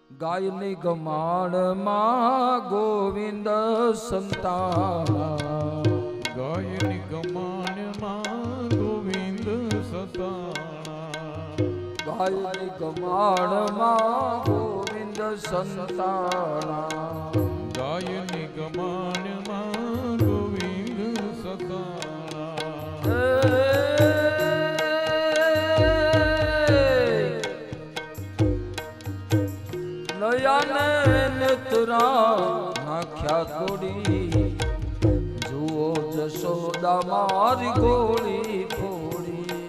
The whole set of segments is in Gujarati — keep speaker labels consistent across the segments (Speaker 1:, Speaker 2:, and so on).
Speaker 1: ગાયની ગમાણમાં ગોવિંદ સંતાણા,
Speaker 2: ગાયની ગમાણમાં ગોવિંદ સંતાણા,
Speaker 1: ગાયની ગમાણમાં ગોવિંદ સંતાણા,
Speaker 2: ગાયની ગમાણમાં ગોવિંદ સંતાણા.
Speaker 1: નયાને નેત્રા નાખ્યા તોડી, જુઓ જશોદા મારી ગોળી ફોડી.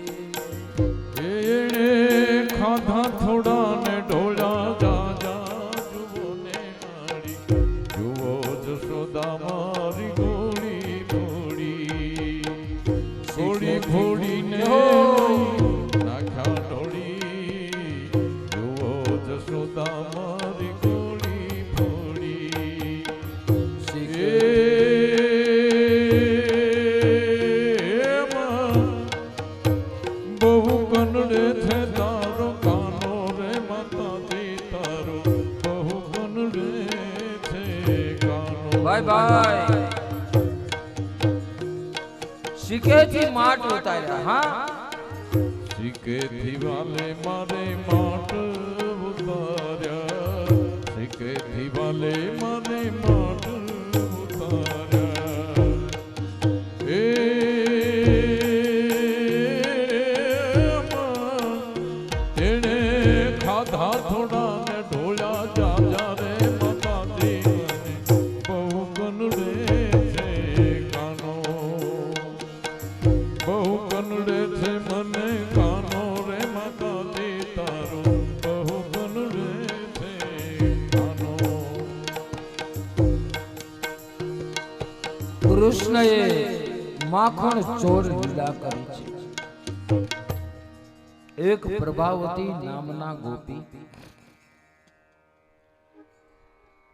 Speaker 2: એણે ખાધા થોડા ને ઢોળ્યા જાજા, જુઓ ને મારી જુઓ જશોદા મારી ગોળી ફોડી. ઘોડી ઘોડીને નાખ્યા ઢોળી, જુઓ જશોદા મારી ગોળી ફોડી. બહુ કનડે છે તારો કાનો રે માતાજી, તારો બહુ કનડે છે કાનો.
Speaker 1: ભાઈ ભાઈ શીખેથી માટ ઉતાર્યા. હા,
Speaker 2: શીખેથી વાલે મારે માટ ઉતાર્યા, શીખેથી વાલે મારે માટ ઉતાર્યા. એને ખાધા થોડા ને ઢોળ્યા જાજા રે માતાજી, બહુ કનડે છે કાનો, બહુ કનડે છે મને કાનો રે માતાજી, તારો બહુ કનડે છે કાનો.
Speaker 1: કૃષ્ણએ માખણ ચોર લીલા કરી છે. એક પ્રભાવતી નામના ગોપી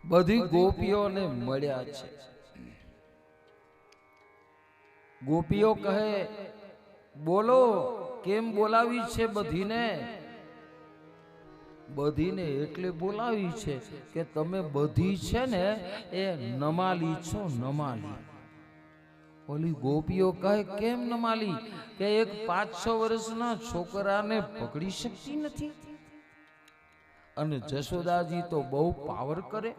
Speaker 1: બધી ગોપીઓને મળ્યા છે. ગોપીઓ કહે, બોલો કેમ બોલાવી છે બધીને? બધીને એટલે બોલાવી છે કે તમે બધી છે ને એ નમાલી છો, નમાલી. ઓલી ગોપીઓ કહે, કેમ નમાલી? કે એક 5-6 વર્ષના છોકરાને પકડી શકતી નથી. અને જશોદાજી તો બહુ પાવર કરે,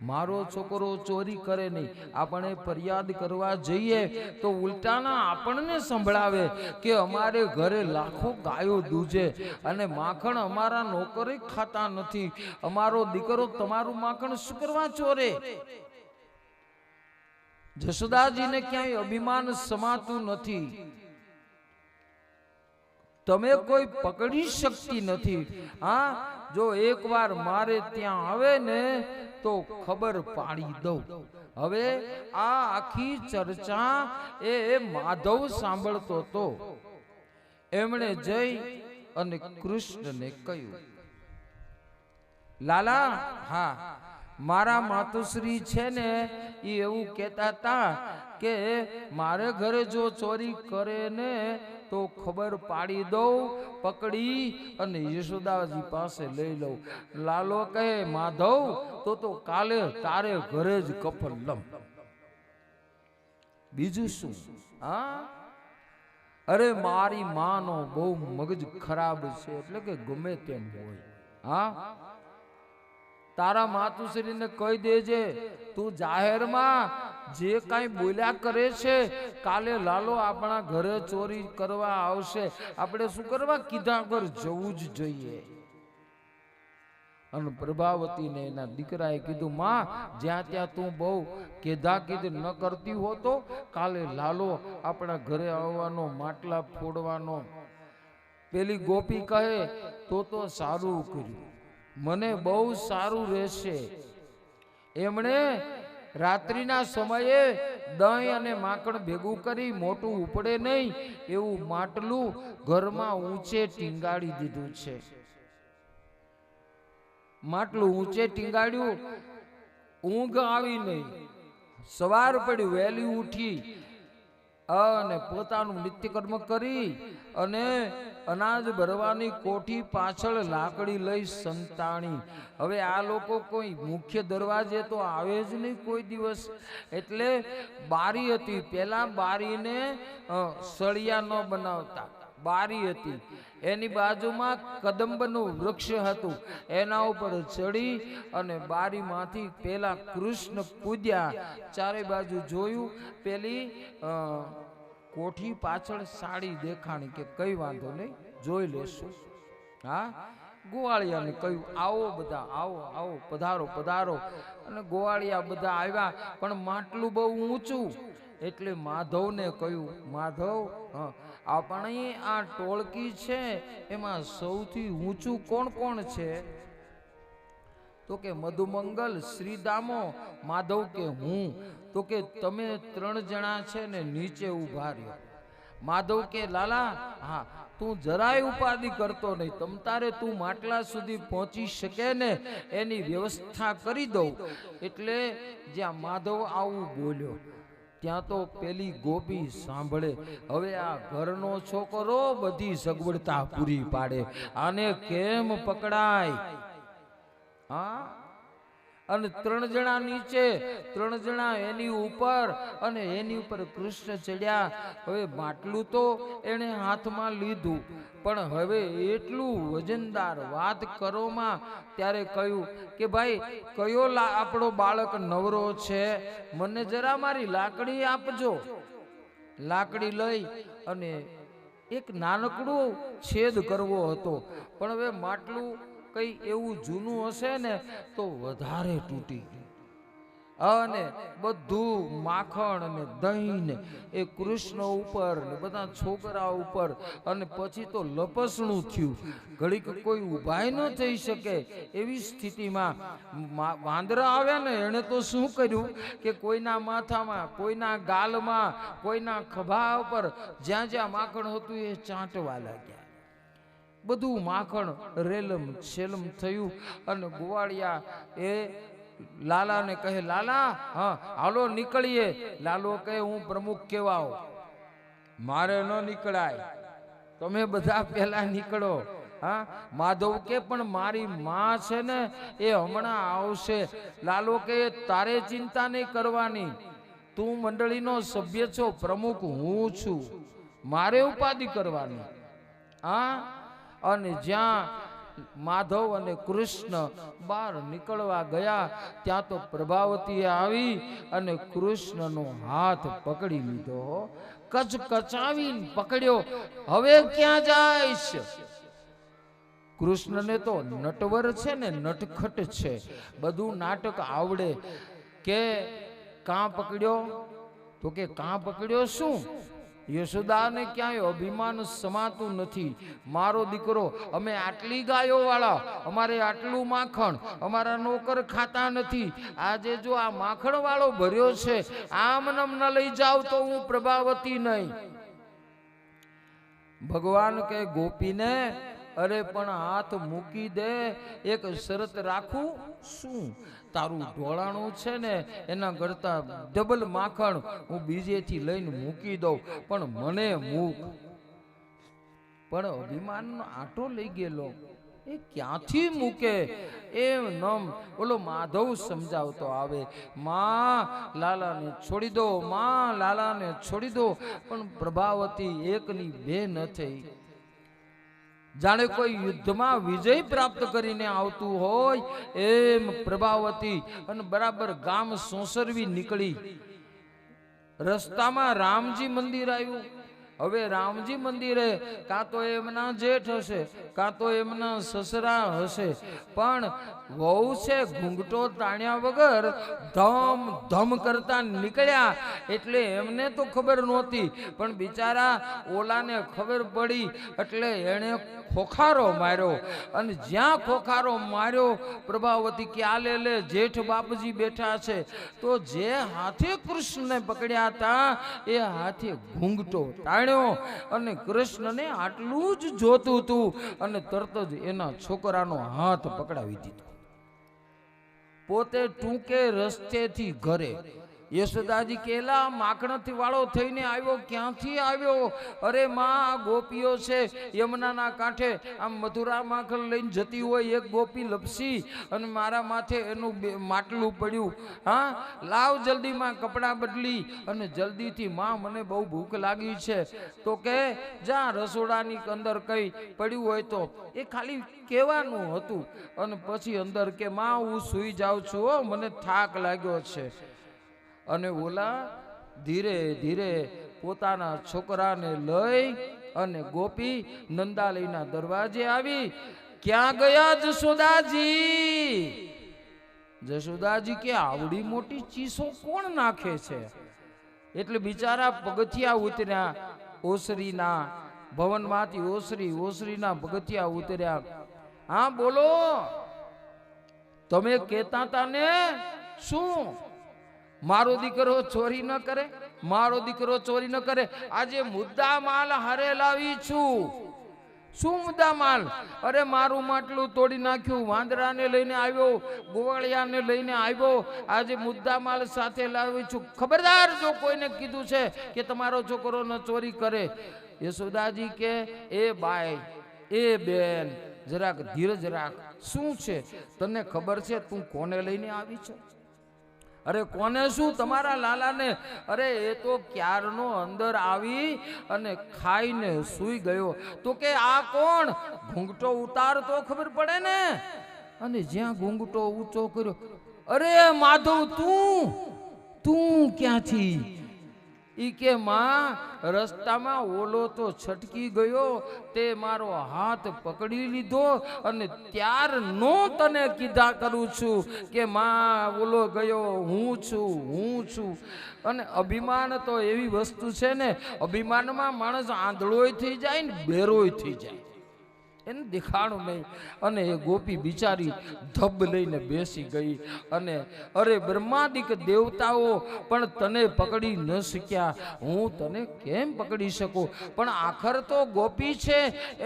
Speaker 1: મારો છોકરો ચોરી કરે નહીં. આપણે ફરિયાદ કરવા જઈએ તો ઉલટાના આપણને સંભળાવે કે અમારે ઘરે લાખો ગાયો દૂજે અને માખણ અમારા નોકરે ખાતા નથી. અમારો દીકરો તમારું માખણ શું કરવા ચોરે? જશોદાજીને ક્યાંય અભિમાન સમાતું નથી. તમે કોઈ પકડી શકતી નથી. હા, જો એકવાર મારે ત્યાં આવે ને તો ખબર પાડી દઉં. હવે આ આખી ચર્ચા એ માધવ સાંભળતો હતો. એમણે જઈ અને કૃષ્ણને કહ્યું, લાલા, હા, મારા માતુશ્રી છે ને એ એવું કહેતા હતા કે મારે ઘરે જો ચોરી કરે ને તો ખબર પાડી દઉં, પકડી અને યશોદાજી પાસે લઈ લઉં. લાલો કહે, માધવ, તો કાલે તારે ઘરે જ કફન લમ. બીજું શું? હા, અરે મારી માનો બહુ મગજ ખરાબ છે, એટલે કે ગમે તેમ હોય. હા, તારા માતુશ્રીને કહી દેજે, તું જાહેરમાં જે કાંઈ બોલ્યા કરે છે, કાલે લાલો આપણા ઘરે ચોરી કરવા આવશે. આપણે શું કરવા કીધા વગર જવું જ જોઈએ. અને પ્રભાવતીને એના દીકરાએ કીધું, માં, જ્યાં ત્યાં તું બહુ કેધા કીધ ન કરતી હો તો કાલે લાલો આપણા ઘરે આવવાનો, માટલા ફોડવાનો. પેલી ગોપી કહે, તો સારું કર્યું, મને બહુ સારું રહેશે. એમણે રાત્રિના સમયે દહીં અને માખણ ભેગું કરી મોટું ઉપડે નહીં એવું માટલું ઘરમાં ઊંચે ટીંગાડી દીધું છે. માટલું ઊંચે ટીંગાડ્યું, ઊંઘ આવી નહીં. સવાર પડી, વહેલી ઉઠી અને પોતાનું નિત્યકર્મ કરી અને અનાજ ભરવાની કોઠી પાછળ લાકડી લઈ સંતાણી. હવે આ લોકો કોઈ મુખ્ય દરવાજે તો આવે જ નહીં કોઈ દિવસ, એટલે બારી હતી. પેલા બારીને સળિયા ન બનાવતા, બારી હતી, એની બાજુમાં કદંબનું વૃક્ષ હતું, એના ઉપર ચડી અને બારીમાંથી પેલા કૃષ્ણ કૂદ્યા. ચારે બાજુ જોયું, પેલી કોઠી પાછળ સાડી દેખાણી કે કઈ વાંધો નહીં, જોઈ લેશું. હા, ગોવાળિયાને કહ્યું આવો બધા, આવો આવો, પધારો પધારો. અને ગોવાળિયા બધા આવ્યા, પણ માટલું બહુ ઊંચું, એટલે માધવને કહ્યું, માધવ, આપણે આ ટોળકી છે એમાં સૌથી ઊંચું કોણ કોણ છે? તો કે મધુમંગલ, શ્રીદામો. માધવ કે હું. તો કે તમે 3 જણા છે ને નીચે ઊભા રહ્યો. માધવ કે લાલા, હા, તું જરાય ઉપાધિ કરતો નહીં, તમતારે તું માટલા સુધી પહોંચી શકે ને એની વ્યવસ્થા કરી દઉં. એટલે જ્યાં માધવ આવું બોલ્યો ત્યાં તો પેલી ગોપી સાંભળે. હવે આ ઘરનો છોકરો બધી સગવડતા પૂરી પાડે, આને કેમ પકડાય? હા, અને 3 જણા નીચે, 3 જણા એની ઉપર, અને એની ઉપર કૃષ્ણ ચડ્યા. હવે માટલું તો એને હાથમાં લીધું, પણ હવે એટલું વજનદાર વાત કરોમાં. ત્યારે કહ્યું કે ભાઈ, કયો આપણો બાળક નવરો છે, મને જરા મારી લાકડી આપજો. લાકડી લઈ અને એક નાનકડો છેદ કરવો હતો, પણ હવે માટલું કઈ એવું જૂનું હશે ને તો વધારે તૂટી ગયું. અને બધું માખણ અને દહીં ને એ કૃષ્ણ ઉપર ને બધા છોકરા ઉપર, અને પછી તો લપસણું થયું. ઘડીક કોઈ ઉભાય ન થઈ શકે એવી સ્થિતિમાં વાંદરા આવ્યા ને, એને તો શું કર્યું કે કોઈના માથામાં, કોઈના ગાલમાં, કોઈના ખભા ઉપર જ્યાં જ્યાં માખણ હતું એ ચાંટવા લાગ્યા. બધું માખણ રેલમ છેલમ થયું. અને ગોવાળિયા એ લાલાને કહે, લાલા, હા હાલો નીકળીએ. લાલો કહે, હું પ્રમુખ કહેવાઓ, મારે ન નીકળાય, તમે બધા પહેલા નીકળો. હા, માધવ કે પણ મારી માં છે ને એ હમણાં આવશે. લાલો કે તારે ચિંતા નહીં કરવાની, તું મંડળીનો સભ્ય છો, પ્રમુખ હું છું, મારે ઉપાધિ કરવાની. હા, અને જ્યાં માધવ અને કૃષ્ણ બહાર નીકળવા ગયા ત્યાં તો પ્રભાવતીએ આવી અને કૃષ્ણનો હાથ પકડી લીધો, કચકચાવીને પકડ્યો. હવે ક્યાં જાઈશ? કૃષ્ણને તો નટવર છે ને, નટખટ છે, બધું નાટક આવડે. કે કાં પકડ્યો? તો કે કાં પકડ્યો શું? યશોદાને ક્યાંય અભિમાન સમાતું નથી. મારો દીકરો, અમે આટલી ગાયો વાળા, અમારે આટલું માખણ, અમારા નોકર ખાતા નથી. આજે જો આ માખણ વાળો ભર્યો છે, આમ નમ ન લઈ જાવ તો હું પ્રભાવતી નહીં. ભગવાન કે ગોપીને, અરે પણ હાથ મૂકી દે, એક શરત રાખું. શું? તારું ઢોળાણું છે ને એના કરતા ડબલ માખણ હું બીજેથી લઈને મૂકી દઉં, પણ મને મૂક. પણ અભિમાનનો આટો લઈ ગયેલો, એ ક્યાંથી મૂકે? એમ નમ ઓલો માધવ સમજાવતો આવે, માં લાલાને છોડી દો, માં લાલાને છોડી દો. પણ પ્રભાવતી એકની બે ન થઈ. જાણે કોઈ યુદ્ધમાં વિજય પ્રાપ્ત કરીને આવતું હોય એમ પ્રભાવતી અને બરાબર ગામ સોસરવી નીકળી. રસ્તામાં રામજી મંદિર આવ્યું. હવે રામજી મંદિરે કાં તો એમના જેઠ હશે, કાં તો એમના સસરા હશે, પણ વહુ છે ઘૂંઘટો તાણ્યા વગર ધમ ધમ કરતા નીકળ્યા. એટલે એમને તો ખબર નહોતી, પણ બિચારા ઓલાને ખબર પડી એટલે એણે ખોખારો માર્યો. અને જ્યાં ખોખારો માર્યો, પ્રભાવતી કે આ લે જેઠ બાપજી બેઠા છે. તો જે હાથે કૃષ્ણને પકડ્યા હતા એ હાથે ઘૂંઘટો તાણ્યો, અને કૃષ્ણને આટલું જ જોતું હતું, અને તરત જ એના છોકરાનો હાથ પકડાવી દીધો. પોતે ટૂંકે રસ્તેથી ઘરે, યશોદાજી કેલા માખણથી વાળો થઈને આવ્યો, ક્યાંથી આવ્યો? અરે માં, ગોપીઓ છે યમુનાના કાંઠે, આમ મથુરા માખણ લઈને જતી હોય, એક ગોપી લપસી અને મારા માથે એનું માટલું પડ્યું. હા, લાવ જલ્દીમાં કપડાં બદલી અને જલ્દીથી માં મને બહુ ભૂખ લાગી છે. તો કે જા રસોડાની અંદર કઈ પડ્યું હોય તો. એ ખાલી કહેવાનું હતું અને પછી અંદર કે માં હું સૂઈ જાઉં છું હો, મને થાક લાગ્યો છે. અને ઓલા ધીરે ધીરે પોતાના છોકરાને લઈ અને ગોપી નંદાલયના દરવાજે આવી. ક્યાં ગયા જશોદાજી? જશોદાજી કે આવડી મોટી ચીસો કોણ નાખે છે? એટલે બિચારા પગથિયા ઉતર્યા ઓસરીના ભવનમાંથી, ઓસરીના પગથિયા ઉતર્યા. હા બોલો, તમે કહેતા હતા ને શું? મારો દીકરો ચોરી ન કરે, મારો દીકરો ચોરી ન કરે. આજે મુદ્દા માલ હારે લાવી છું. શું મુદ્દા માલ? અરે મારું માટલું તોડી નાખ્યું, વાંદરાને લઈને આવ્યો, ગોવાળિયાને લઈને આવ્યો, આજે મુદ્દા માલ સાથે લાવી છું. ખબરદાર જો કોઈને કીધું છે કે તમારો છોકરો ન ચોરી કરે. યશોદાજી કે એ બાઈ, એ બેન, જરાક ધીરજ રાખ. શું છે તને ખબર છે તું કોને લઈને આવી છે? અરે કોને શું? તમારા લાલાને. અરે એ તો ક્યારનો અંદર આવી અને ખાઈને સૂઈ ગયો. તો કે આ કોણ? ઘૂંઘટો ઉતાર તો ખબર પડે ને. અને જ્યાં ઘૂંઘટો ઊંચો કર્યો, અરે માધવ, તું ક્યાંથી? ઈ કે માં, રસ્તામાં ઓલો તો છટકી ગયો, તે મારો હાથ પકડી લીધો અને ત્યારનો તને કીધા કરું છું કે માં ઓલો ગયો, હું છું. અને અભિમાન તો એવી વસ્તુ છે ને, અભિમાનમાં માણસ આંધળોય થઈ જાય ને બેરોય થઈ જાય, એને દેખાણું નહીં. અને એ ગોપી બિચારી ધબ લઈને બેસી ગઈ. અને અરે બ્રહ્માદિક દેવતાઓ પણ તને પકડી ન શક્યા, હું તને કેમ પકડી શકું? પણ આખર તો ગોપી છે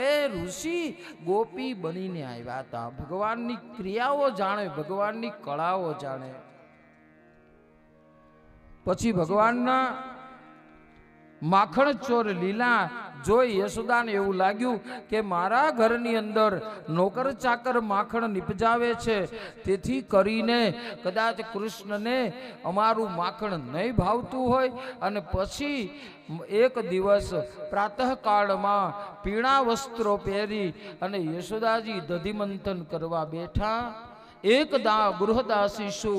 Speaker 1: એ ઋષિ ગોપી બનીને આવ્યા હતા. ભગવાનની ક્રિયાઓ જાણે, ભગવાનની કળાઓ જાણે. પછી ભગવાનના માખણ ચોર લીલા જોઈ યશોદાને એવું લાગ્યું કે મારા ઘરની અંદર નોકર ચાકર માખણ નિપજાવે છે, તેથી કરીને કદાચ કૃષ્ણને અમારું માખણ નહીં ભાવતું હોય. અને પછી એક દિવસ પ્રાતઃકાળમાં પીળા વસ્ત્રો પહેરી અને યશોદાજી દધિમંથન કરવા બેઠા. એકદા ગૃહદાસીષુ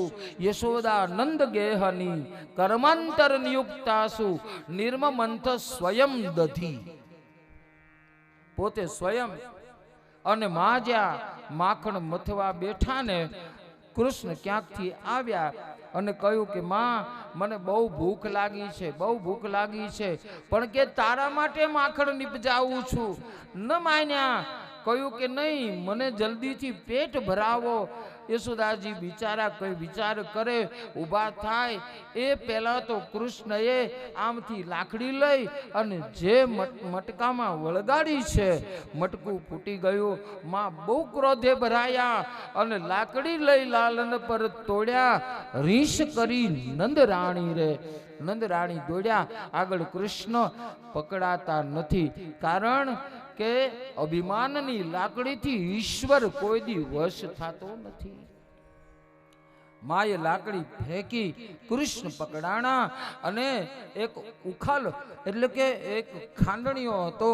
Speaker 1: યશોદા નંદ ગેહની કર્માંતર નિયુક્તાસુ નિર્મમંથ સ્વયં દધી. પોતે સ્વયં અને માં જ્યાં માખણ મથવા બેઠા ને, કૃષ્ણ ક્યાંકથી આવ્યા અને કહ્યું કે માં, મને બહુ ભૂખ લાગી છે, બહુ ભૂખ લાગી છે, પણ કે તારા માટે માખણ નિપજાવું છું. ન માન્યા. કહ્યું કે નહીં, મને જલ્દીથી પેટ ભરાવો. યશોદાજી બિચારા કઈ વિચાર કરે, ઊભા થાય એ પહેલા તો કૃષ્ણએ આમથી લાકડી લઈ અને જે મટકામાં વળગાડી છે, મટકું ફૂટી ગયું. માં બહુ ક્રોધે ભરાયા અને લાકડી લઈ લાલન પર તોડ્યા. રીંછ કરી નંદરાણી દોડ્યા. આગળ કૃષ્ણ પકડાતા નથી, કારણ કે અભિમાનની લાકડીથી ઈશ્વર કોઈ દી વશ થતો નથી. માએ લાકડી ફેંકી, કૃષ્ણ પકડાણા અને એક ઉખલ એટલે કે એક ખાંડણીઓ હતો,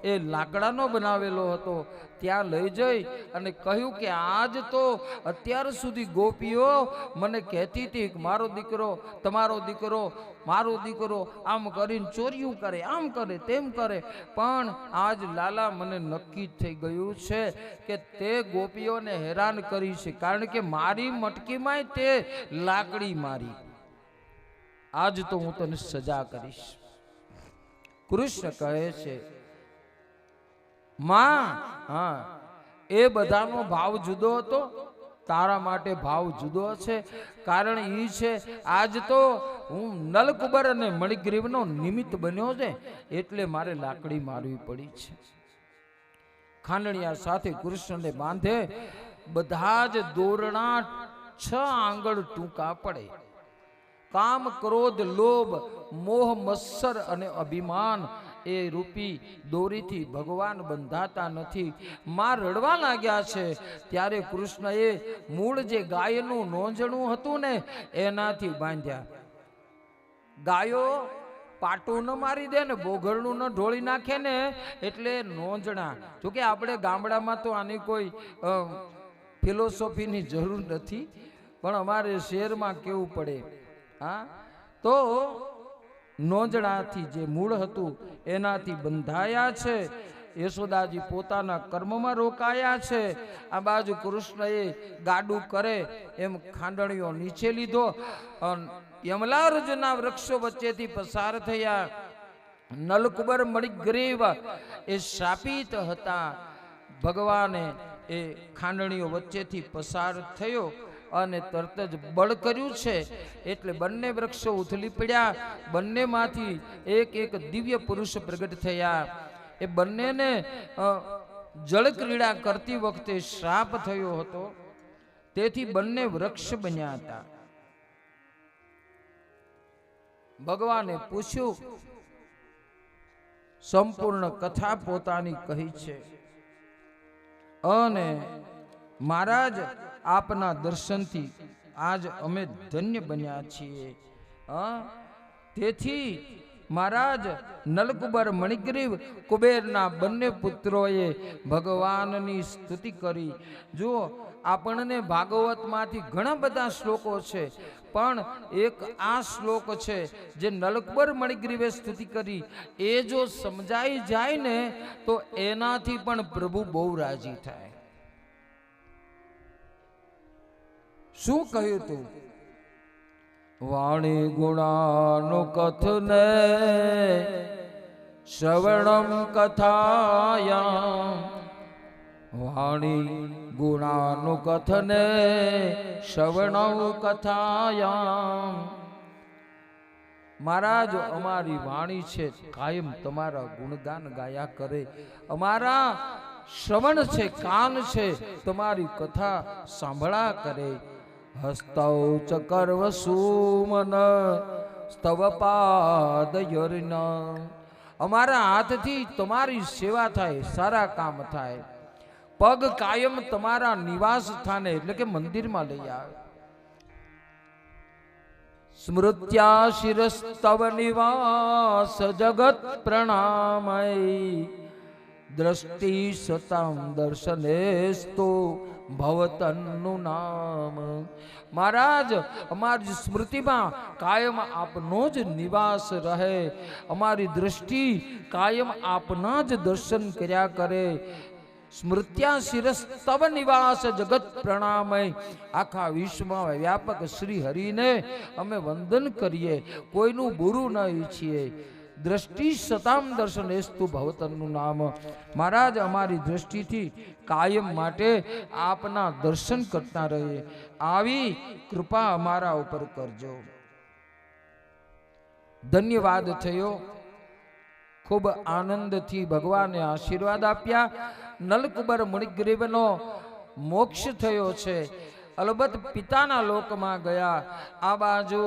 Speaker 1: એ લાકડાનો બનાવેલો હતો, ત્યાં લઈ જઈ અને કહ્યું કે આજ તો અત્યાર સુધી ગોપીઓ મને કહેતી હતી કે મારો દીકરો, તમારો દીકરો, મારો દીકરો આમ કરીને ચોર્યું કરે, આમ કરે, તેમ કરે, પણ આજ લાલા મને નક્કી થઈ ગયું છે કે તે ગોપીઓને હેરાન કરી છે, કારણ કે મારી મટકીમાં તે લાકડી મારી. આજ તો હું તને સજા કરીશ. કૃષ્ણ કહે છે માં, હા, એ બધાનો ભાવ જુદો હતો, તારા માટે ભાવ જુદો છે. કારણ એ છે આજ તો હું નલકુબર અને મણિગ્રીવનો નિમિત્ત બન્યો છે, એટલે મારે લાકડી મારવી પડી છે. ખાંડણિયા સાથે કૃષ્ણને બાંધે. બધા જ દોરણા 6 આંગળ ટૂંકા પડે. કામ ક્રોધ લોભ મોહ મત્સર અને અભિમાન એ રૂપી દોરીથી ભગવાન બંધાતા નથી. માં રડવા લાગ્યા છે ત્યારે કૃષ્ણએ મૂળ જે ગાયનું નોંજણું હતું ને એનાથી બાંધ્યા. ગાયો પાટું ન મારી દે ને બોઘરનું ન ઢોળી નાખે ને એટલે નોંજણા. જોકે આપણે ગામડામાં તો આની કોઈ ફિલોસોફીની જરૂર નથી, પણ અમારે શહેરમાં કેવું પડે. હા, તો નોંજણાથી જે મૂળ હતું એનાથી બંધાયા છે. યશોદાજી પોતાના કર્મમાં રોકાયા છે. આ બાજુ કૃષ્ણએ ગાડું કરે એમ ખાંડણીઓ નીચે લીધો. યમલાર્જુના વૃક્ષો વચ્ચેથી પસાર થયા. નલકુબર મણિગ્રીવ એ શાપિત હતા. ભગવાને એ ખાંડણીઓ વચ્ચેથી પસાર થયો અને તરત જ બળ કર્યું છે એટલે બંને વૃક્ષો ઉથલી પડ્યા. બંનેમાંથી એક એક દિવ્ય પુરુષ પ્રગટ થયા. એ બંનેને જળ ક્રીડા કરતી વખતે શ્રાપ થયો હતો, તેથી બંને વૃક્ષ બન્યા હતા. ભગવાને પૂછ્યું, સંપૂર્ણ કથા પોતાની કહી છે અને મહારાજ આપના દર્શનથી આજ અમે ધન્ય બન્યા છીએ. તેથી મહારાજ નલકુબર મણિગ્રીવ કુબેરના બંને પુત્રોએ ભગવાનની સ્તુતિ કરી. જુઓ, આપણને ભાગવતમાંથી ઘણા બધા શ્લોકો છે, પણ એક આ શ્લોક છે જે નલકુબર મણિગ્રીવે સ્તુતિ કરી. એ જો સમજાઈ જાય ને તો એનાથી પણ પ્રભુ બહુ રાજી થાય. શું કહ્યું તું? વાણી ગુણાનો કથને શ્રવણમ કથાયામ. વાણી ગુણાનો કથને શ્રવણમ કથાયામ. મહારાજ, અમારી વાણી છે કાયમ તમારા ગુણગાન ગાયા કરે. અમારા શ્રવણ છે, કાન છે, તમારી કથા સાંભળા કરે. હસ્તૌ ચ કર્વ સુમન સ્તવ પાદયોર્ન. અમારા હાથથી તમારી સેવા થાય, સારા કામ થાય. પગ કાયમ તમારા નિવાસ સ્થાને એટલે કે મંદિરમાં લઈ આવે. સ્મૃત્યા શિરસ્તવ નિવાસ જગત પ્રણામય. દ્રષ્ટિ સતામ દર્શનેસ્તો ભવતનનું નામ. મહારાજ, અમારી સ્મૃતિમાં કાયમ આપનો જ નિવાસ રહે. અમારી દ્રષ્ટિ કાયમ આપના જ દર્શન કર્યા કરે. સ્મૃત્યા શિરસ્તવ નિવાસ જગત પ્રણામય. આખા વિશ્વમાં વ્યાપક શ્રી હરિને અમે વંદન કરીએ, કોઈનું બુરું ન ઈચ્છીએ. દ્રષ્ટિ સતામ દર્શનેસ્તુ ભવતનનું નામ. મહારાજ, અમારી દ્રષ્ટિથી કાયમ માટે આપના દર્શન કરતા રહીએ. આવી કૃપા અમારા ઉપર કરજો. ધન્યવાદ થયો. ખૂબ આનંદથી ભગવાને આશીર્વાદ આપ્યા. નલકુબર મણિગ્રીવનો મોક્ષ થયો છે. અલબત્ત પિતાના લોકમાં ગયા. આ બાજુ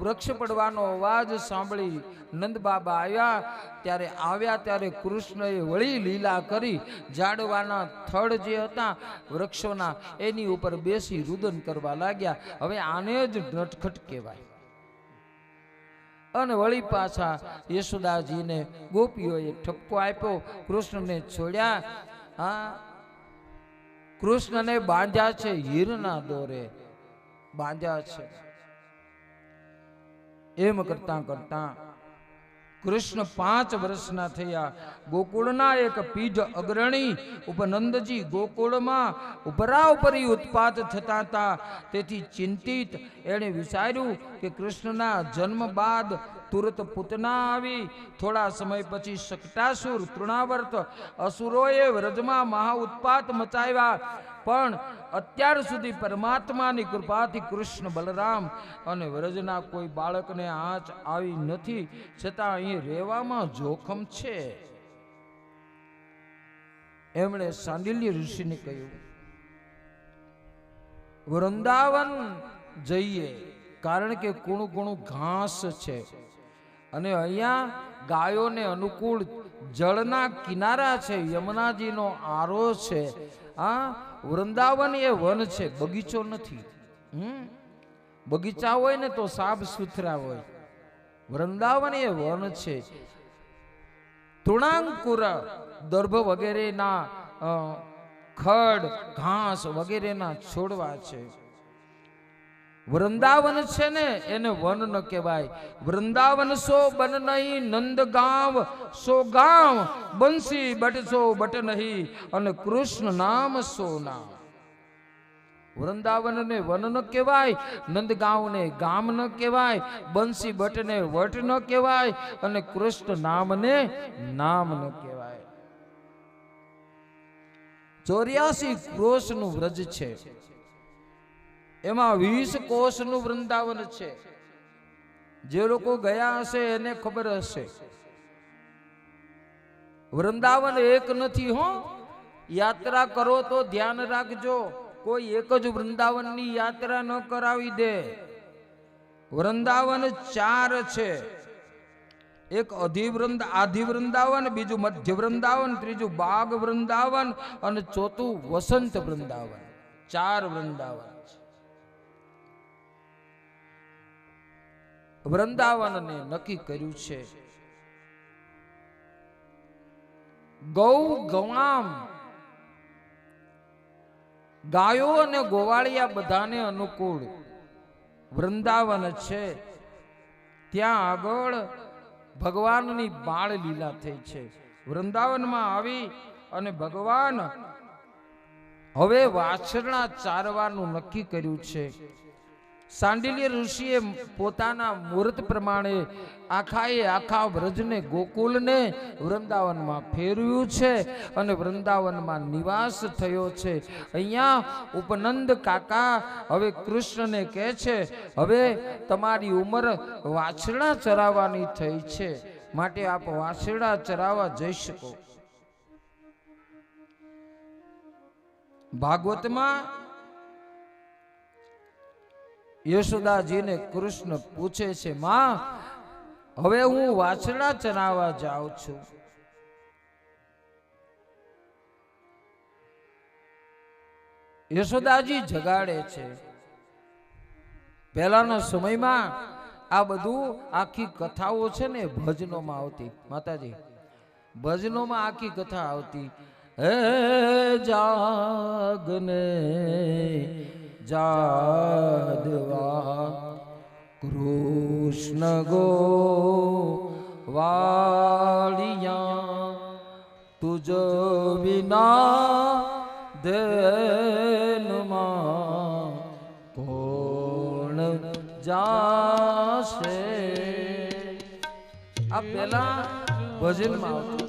Speaker 1: વૃક્ષ પડવાનો અવાજ સાંભળી નંદ બાબા આવ્યા ત્યારે કૃષ્ણએ વળી લીલા કરી ઝાડવાના થડ જે હતા વૃક્ષોના એની ઉપર બેસી રુદન કરવા લાગ્યા. હવે આને જ નટખટ કહેવાય. અને વળી પાછા યશોદાજીને ગોપીઓએ ઠપકો આપ્યો, કૃષ્ણને છોડ્યા. હા, કૃષ્ણને બાંધ્યા છે, હીરના દોરે બાંધ્યા છે. એમ કરતા કરતા કૃષ્ણ 5 વર્ષના થયા. ગોકુળના એક પીઢ અગ્રણી ઉપનંદજી ગોકુળમાં ઉપરાઉપરી ઉત્પાત થતા હતા. તેથી ચિંતિત એણે વિચાર્યું કે કૃષ્ણના જન્મ બાદ તુરત પૂતના આવી. થોડા સમય પછી શકટાસુર તૃણાવર્ત અસુરોએ વ્રજમાં મહા ઉત્પાત મચાવ્યા. પણ અત્યાર સુધી પરમાત્માની કૃપાથી કૃષ્ણ બલરામ અને વ્રજના કોઈ બાળકને આંચ આવી નથી. છતાં અહીં રહેવામાં જોખમ છે. એમણે સાંડિલ્ય ઋષિને કહ્યું, વૃંદાવન જઈએ, કારણ કે કુણું કુણું ઘાસ છે અને અહીંયા ગાયોને અનુકૂળ જળના કિનારા છે, યમુનાજીનો આરો છે. આ વૃંદાવન એ વન છે, બગીચો નથી. બગીચા હોય ને તો સાફ સુથરા હોય. વૃંદાવન એ વન છે. તૃણાંકુર દર્ભ વગેરેના ખડ ઘાસ વગેરેના છોડવા છે. વૃંદાવન છે ને એને વન ન કહેવાય. વૃંદાવન સો બન નહીં, નંદ ગામ સો ગામ, બંસી બટ સો બટ નહીં, અને કૃષ્ણ નામ સો નામ. વૃંદાવન ને વન ન કહેવાય, નંદગાંવ ને ગામ ન કહેવાય, બંસી બટ ને વટ ન કહેવાય, અને કૃષ્ણ નામ ને નામ ન કહેવાય. 84 કોષનું વ્રજ છે, એમાં 20 કોષનું વૃંદાવન છે. જે લોકો ગયા હશે એને ખબર હશે. વૃંદાવન એક નથી હો. યાત્રા કરો તો ધ્યાન રાખજો, કોઈ એક જ વૃંદાવનની યાત્રા ન કરાવી દે. વૃંદાવન 4 છે. એક આદિ વૃંદાવન, બીજું મધ્ય વૃંદાવન, ત્રીજું બાગ વૃંદાવન અને ચોથું વસંત વૃંદાવન. 4 વૃંદાવન. વૃંદાવનને નક્કી કર્યું છે ગૌ ગવામ, ગાયો અને ગોવાળિયા બધાને અનુકૂળ વૃંદાવન છે. ત્યાં આગળ ભગવાનની બાળ લીલા થઈ છે. વૃંદાવનમાં આવી અને ભગવાન હવે વાછરણા ચારવાનું નક્કી કર્યું છે. સાંડિલ્ય ઋષિએ પોતાના મુહૂર્ત પ્રમાણે આખા વ્રજને ગોકુલને વૃંદાવનમાં ફેરવ્યું છે અને વૃંદાવનમાં નિવાસ થયો છે. અહીંયા ઉપનંદ કાકા હવે કૃષ્ણને કહે છે, હવે તમારી ઉંમર વાછરડા ચરાવવાની થઈ છે, માટે આપ વાછરડા ચરાવવા જઈ શકો. ભાગવતમાં યશોદાજીને કૃષ્ણ પૂછે છે, માં હવે હું વાછરડા ચરાવવા જાઉં છું. યશોદાજી જગાડે છે. પહેલાના સમયમાં આ બધું આખી કથાઓ છે ને ભજનોમાં આવતી. માતાજી, ભજનોમાં આખી કથા આવતી. હે જાગને જાદવા કૃષ્ણ ગો વાળિયા, તુજ વિના દેનમાં કોણ જાશે. આ પેલા ભજનમાં આવતું.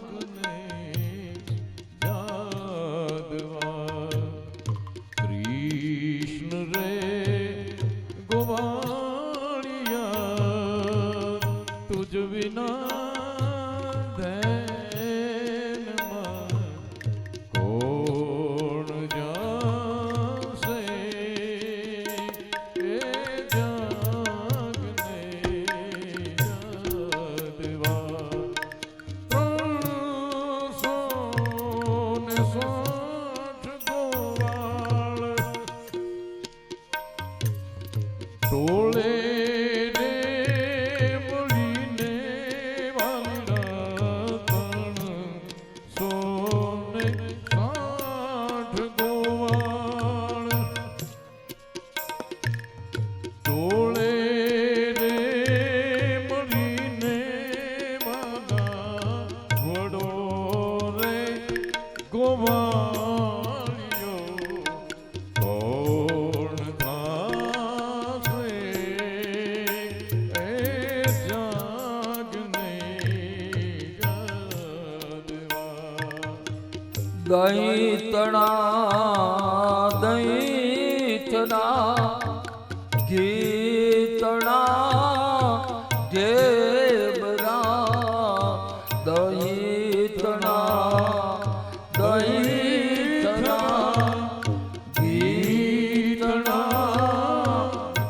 Speaker 1: દૈતણા ગીતણા ઢેબરા, દૈતણા ગીતણા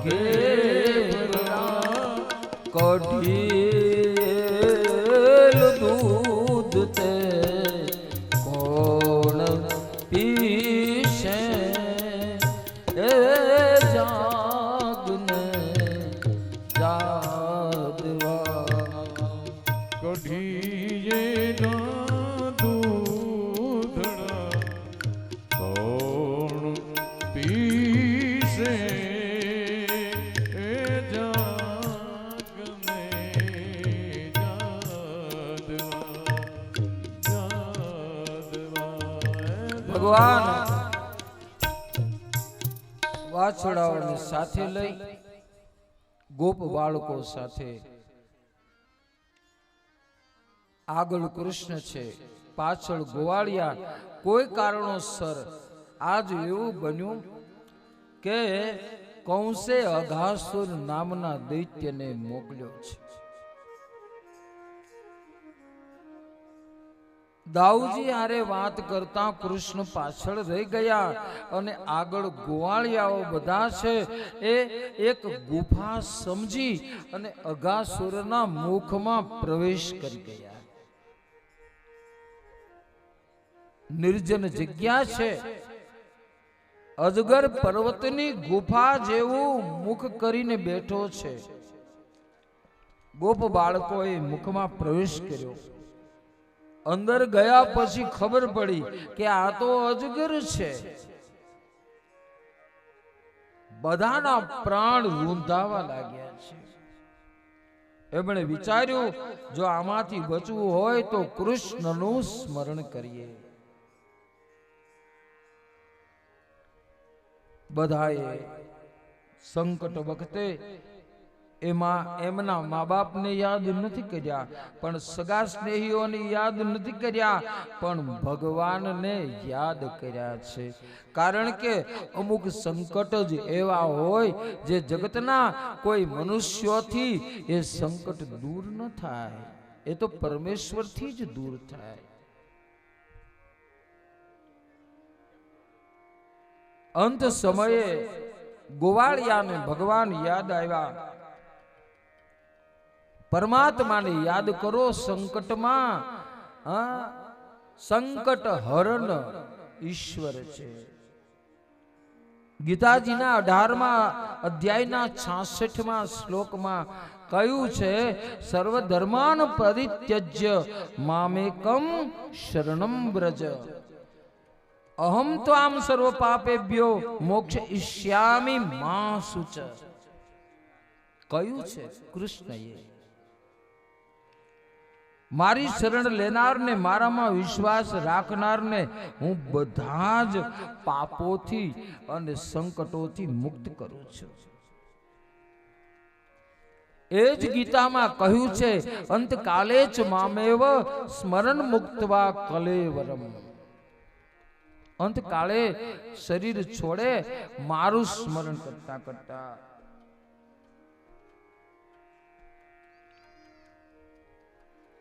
Speaker 1: ઢેબરા. વાછડાઓને સાથે લઈ ગોપ બાળકો સાથે આગળ કૃષ્ણ છે, પાછળ ગોવાળિયા. કોઈ કારણોસર આજ એવું બન્યું કે કંસે અઘાસુર નામના દૈત્યને મોકલ્યો છે. દાઉજી હારે વાત કરતા કૃષ્ણ પાછળ રહી ગયા અને આગળ ગોવાળિયાઓ બધા છે એ એક ગુફા સમજી અને અઘાસુરના મુખમાં પ્રવેશ કરી ગયા. નિર્જન જગ્યા છે, અજગર પર્વતની ગુફા જેવું મુખ કરીને બેઠો છે. ગોપ બાળકોએ મુખમાં પ્રવેશ કર્યો. અંદર ગયા પછી ખબર પડી કે આ તો અજગર છે. બધાના પ્રાણ રૂંધાવા લાગ્યા છે. એમણે વિચાર્યું જો આમાંથી બચવું હોય તો કૃષ્ણનું સ્મરણ કરીએ. બધાએ સંકટ વખતે એમના મા બાપને યાદ નથી કર્યા, પણ સગા સ્નેહીઓને યાદ નથી કર્યા, પણ ભગવાનને યાદ કર્યા છે. કારણ કે અમુક સંકટ જ એવા હોય જે જગતના કોઈ મનુષ્યોથી એ સંકટ દૂર ન થાય, એ તો પરમેશ્વરથી જ દૂર થાય. અંત સમયે ગોવાળિયાને ભગવાન યાદ આવ્યા. પરમાત્માને યાદ કરો સંકટમાં. સંકટ હરણ ઈશ્વર છે. ગીતાજીના 18મા અધ્યાયના 66મા શ્લોકમાં કહ્યું છે, સર્વધર્માન પરિત્યજ્ય મામેકમ શરણમ વ્રજ અહમ ત્વામ સર્વ પાપેભ્યો મોક્ષયિષ્યામિ મા શુચ. કહ્યું છે કૃષ્ણએ, મારી શરણ લેનારને, મારામાં વિશ્વાસ રાખનારને હું બધા જ પાપોથી અને સંકટોથી મુક્ત કરું છું. એ જ ગીતામાં કહ્યું છે, અંતકાલે ચ મામેવ સ્મરણ મુક્તવા કલેવરમ. અંતકાળે શરીર છોડે મારું સ્મરણ કરતા કરતા.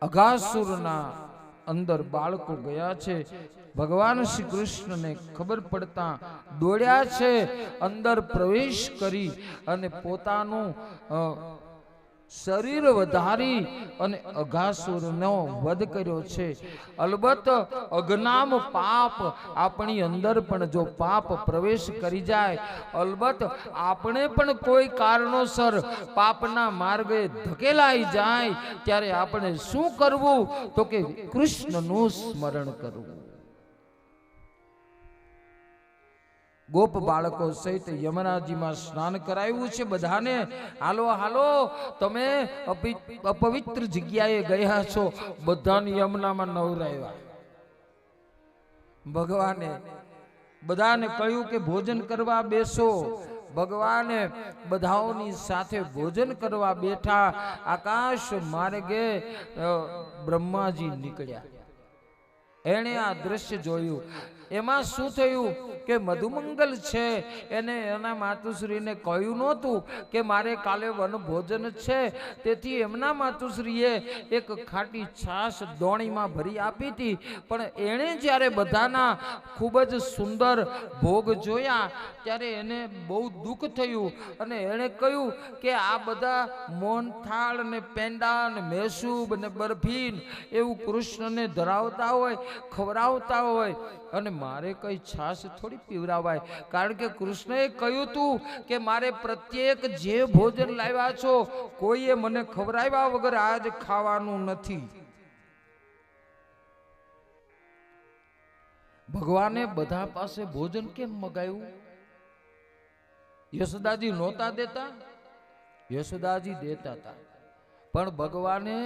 Speaker 1: અઘાસુરના અંદર બાળકો ગયા છે. ભગવાન શ્રી કૃષ્ણને ખબર પડતા દોડ્યા છે, અંદર પ્રવેશ કરી અને પોતાનું શરીર વધારી અને અઘાસુરનો વધ કર્યો છે. અલબત્ત અજ્ઞાન પાપ આપણી અંદર પણ જો પાપ પ્રવેશ કરી જાય, અલબત્ત આપણે પણ કોઈ કારણોસર પાપના માર્ગે ધકેલાઈ જાય, ત્યારે આપણે શું કરવું તો કે કૃષ્ણનું સ્મરણ કરવું. ગોપ બાળકો સહિત યમુનાજીમાં સ્નાન કરાવ્યું છે બધાને. હાલો હાલો, તમે અપવિત્ર જગ્યાએ ગયા છો. બધાને યમુનામાં નવરાવ્યા. ભગવાને બધાને કહ્યું કે ભોજન કરવા બેસો. ભગવાને બધાઓની સાથે ભોજન કરવા બેઠા. આકાશ માર્ગે બ્રહ્માજી નીકળ્યા. એણે આ દ્રશ્ય જોયું. એમાં શું થયું કે મધુમંગલ છે, એને એના માતુશ્રીને કહ્યું નહોતું કે મારે કાલે વનભોજન છે. તેથી એમના માતુશ્રીએ એક ખાટી છાશ દોણીમાં ભરી આપી હતી. પણ એણે જ્યારે બધાના ખૂબ જ સુંદર ભોગ જોયા ત્યારે એને બહુ દુઃખ થયું અને એણે કહ્યું કે આ બધા મોહનથાળ ને પેંડા ને મેસૂબ ને બરફી એવું કૃષ્ણને ધરાવતા હોય, ખવડાવતા હોય, અને મારે કઈ છાશ થોડી પીવરાવાય. કારણ કે કૃષ્ણએ કહ્યું હતું કે મારે પ્રત્યેક જે ભોજન લાવ્યા છો કોઈએ મને ખવડાવ્યા વગર આજ ખાવાનું નથી. ભગવાને બધા પાસે ભોજન કેમ મગાવ્યું? યશોદાજી નહોતા દેતા? યશોદાજી દેતા હતા. પણ ભગવાને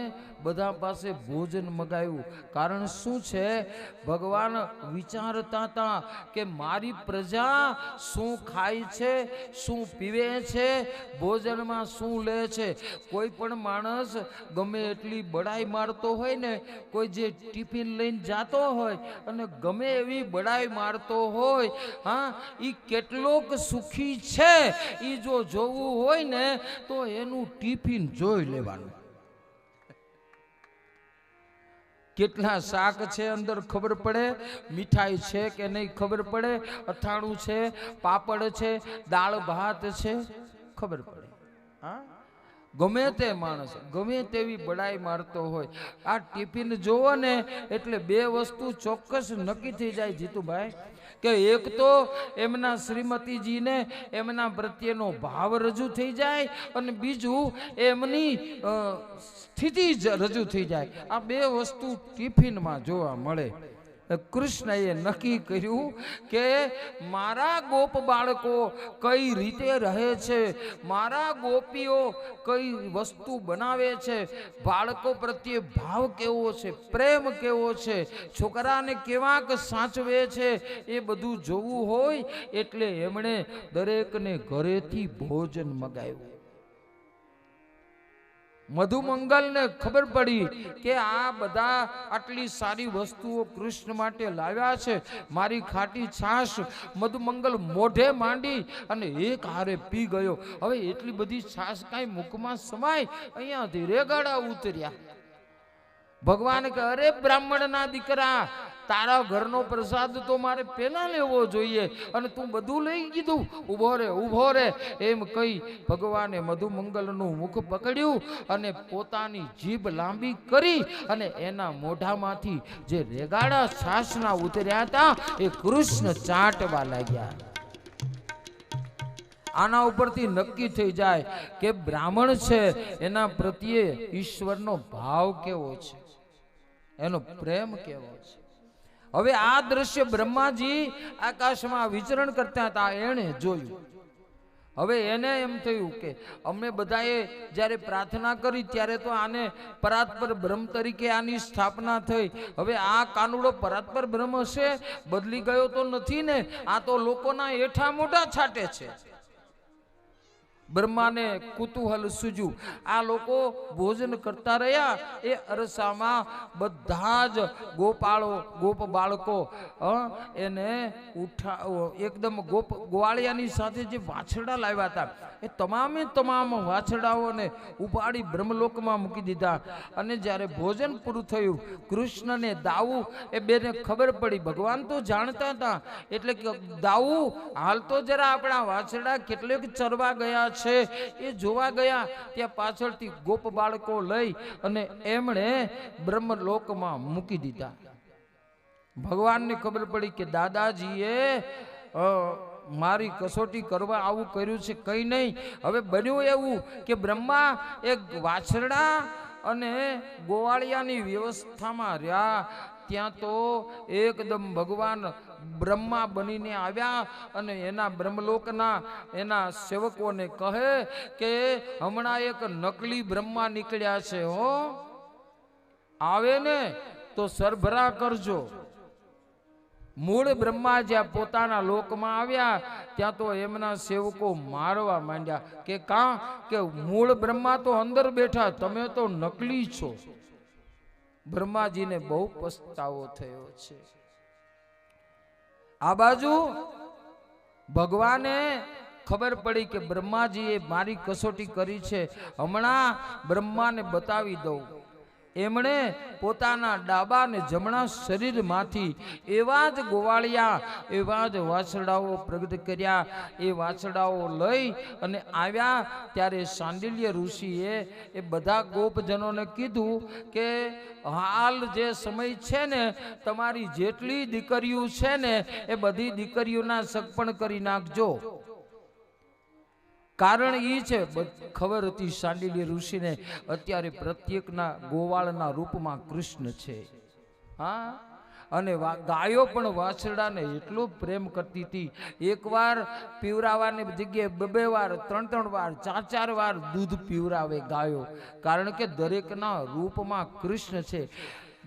Speaker 1: બધા પાસે ભોજન મગાવ્યું. કારણ શું છે? ભગવાન વિચારતા હતા કે મારી પ્રજા શું ખાય છે, શું પીવે છે, ભોજનમાં શું લે છે. કોઈ પણ માણસ ગમે એટલી બડાઈ મારતો હોય ને, કોઈ જે ટિફિન લઈને જાતો હોય અને ગમે એવી બડાઈ મારતો હોય, હા, એ કેટલોક સુખી છે એ જો જોવું હોય ને તો એનું ટિફિન જોઈ લેવાનું. કેટલા શાક છે અંદર ખબર પડે, મીઠાઈ છે કે નહીં ખબર પડે, અથાણું છે, પાપડ છે, દાળ ભાત છે, ખબર પડે. હા, ગમે તે માણસ ગમે તેવી બડાઈ મારતો હોય, આ ટિફિન જોવો ને એટલે બે વસ્તુ ચોક્કસ નક્કી થઈ જાય જીતુભાઈ, કે એક તો એમના શ્રીમતીજીને એમના પ્રત્યેનો ભાવ રજૂ થઈ જાય અને બીજું એમની સ્થિતિ રજૂ થઈ જાય. આ બે વસ્તુ ટિફિનમાં જોવા મળે. કૃષ્ણએ નક્કી કર્યું કે મારા ગોપ બાળકો કઈ રીતે રહે છે, મારા ગોપીઓ કઈ વસ્તુ બનાવે છે, બાળકો પ્રત્યે ભાવ કેવો છે, પ્રેમ કેવો છે, છોકરાને કેવાક સાચવે છે, એ બધું જોવું હોય એટલે એમણે દરેકને ઘરેથી ભોજન મગાવ્યું. મધુમંગલને ખબર પડી કે આ બધા આટલી સારી વસ્તુઓ કૃષ્ણ માટે લાવ્યા છે, મારી ખાટી છાશ મધુમંગલ મોઢે માંડી અને એક હારે પી ગયો. હવે એટલી બધી છાશ કાંઈ મુખમાં સમાય? અહીંયાથી રેગાડા ઉતર્યા. ભગવાન કે અરે બ્રાહ્મણના દીકરા, તારા ઘરનો પ્રસાદ તો મારે પેલા લેવો જોઈએ અને તું બધું લઈ કીધું, ઉભો રે ઉભો રે એમ કહી ભગવાને મધુમંગલનું મુખ પકડ્યું અને પોતાની જીભ લાંબી કરી અને એના મોઢામાંથી જે રેગાડા છાશના ઉતર્યા હતા એ કૃષ્ણ ચાટવા લાગ્યા. આના ઉપરથી નક્કી થઈ જાય કે બ્રાહ્મણ છે એના પ્રત્યે ઈશ્વરનો ભાવ કેવો છે, એનો પ્રેમ કેવો છે. હવે આ દ્રશ્ય બ્રહ્માજી આકાશમાં વિચરણ કરતા હતા, એણે જોયું. હવે એને એમ થયું કે અમે બધાએ જ્યારે પ્રાર્થના કરી ત્યારે તો આને પરાત્પર બ્રહ્મ તરીકે આની સ્થાપના થઈ. હવે આ કાનુડો પરાત્પર બ્રહ્મ હશે, બદલી ગયો તો નથી ને? આ તો લોકોના એઠા મોઢા છાટે છે. બ્રહ્માને કુતૂહલ સૂજ્યું. આ લોકો ભોજન કરતા રહ્યા, એ અરસામાં બધા જ ગોપ બાળકો એને એકદમ ગોવાળિયાની સાથે જે વાછરડા લાવ્યા હતા એ તમામ વાછરડાઓને ઉપાડી બ્રહ્મલોકમાં મૂકી દીધા. અને જ્યારે ભોજન પૂરું થયું, કૃષ્ણને દાવું એ બેને ખબર પડી. ભગવાન તો જાણતા હતા એટલે કે દાવું હાલ તો જરા આપણા વાછરડા કેટલેક ચરવા ગયા છે એ જોવા ગયા. ત્યાં પાછળથી ગોપ બાળકો લઈ અને એમણે બ્રહ્મલોકમાં મૂકી દીધા. ભગવાનને ખબર પડી કે દાદાજીએ મારી કસોટી કરવા આવું કર્યું છે, કઈ નહીં. હવે બન્યું એવું કે બ્રહ્મા એક વાછરડા અને ગોવાળિયાની વ્યવસ્થામાં રહ્યા. ત્યાં તો એકદમ ભગવાન બ્રહ્મા બનીને આવ્યા અને એના બ્રહ્મલોકના એના સેવકોને કહે કે હમણાં એક નકલી બ્રહ્મા નીકળ્યા છે, હો, આવે ને તો સરભરા કરજો. મૂળ બ્રહ્મા જ્યાં પોતાના લોકમાં આવ્યા ત્યાં તો એમના સેવકો મારવા માંડ્યા કે કે મૂળ બ્રહ્મા તો અંદર બેઠા, તમે તો નકલી છો. બ્રહ્માજીને બહુ પસ્તાવો થયો છે. આ બાજુ ભગવાને ખબર પડી કે બ્રહ્માજીએ મારી કસોટી કરી છે, હમણાં બ્રહ્માને બતાવી દઉં. એમણે પોતાના ડાબા અને જમણા શરીરમાંથી એવા જ ગોવાળિયા, એવા જ વાછરડાઓ પ્રગટ કર્યા. એ વાછરડાઓ લઈ અને આવ્યા ત્યારે શાંડિલ્ય ઋષિએ એ બધા ગોપજનોને કીધું કે હાલ જે સમય છે ને, તમારી જેટલી દીકરીઓ છે ને એ બધી દીકરીઓના સગપણ કરી નાખજો. કારણ એ છે, ખબર હતી શાંડિલ્ય ઋષિને અત્યારે પ્રત્યેકના ગોવાળના રૂપમાં કૃષ્ણ છે. હા, અને ગાયો પણ વાછરડાને એટલો પ્રેમ કરતી હતી. એકવાર પીવરાવાની જગ્યાએ 2 વાર 3 વાર 4 વાર દૂધ પીવરાવે ગાયો, કારણ કે દરેકના રૂપમાં કૃષ્ણ છે.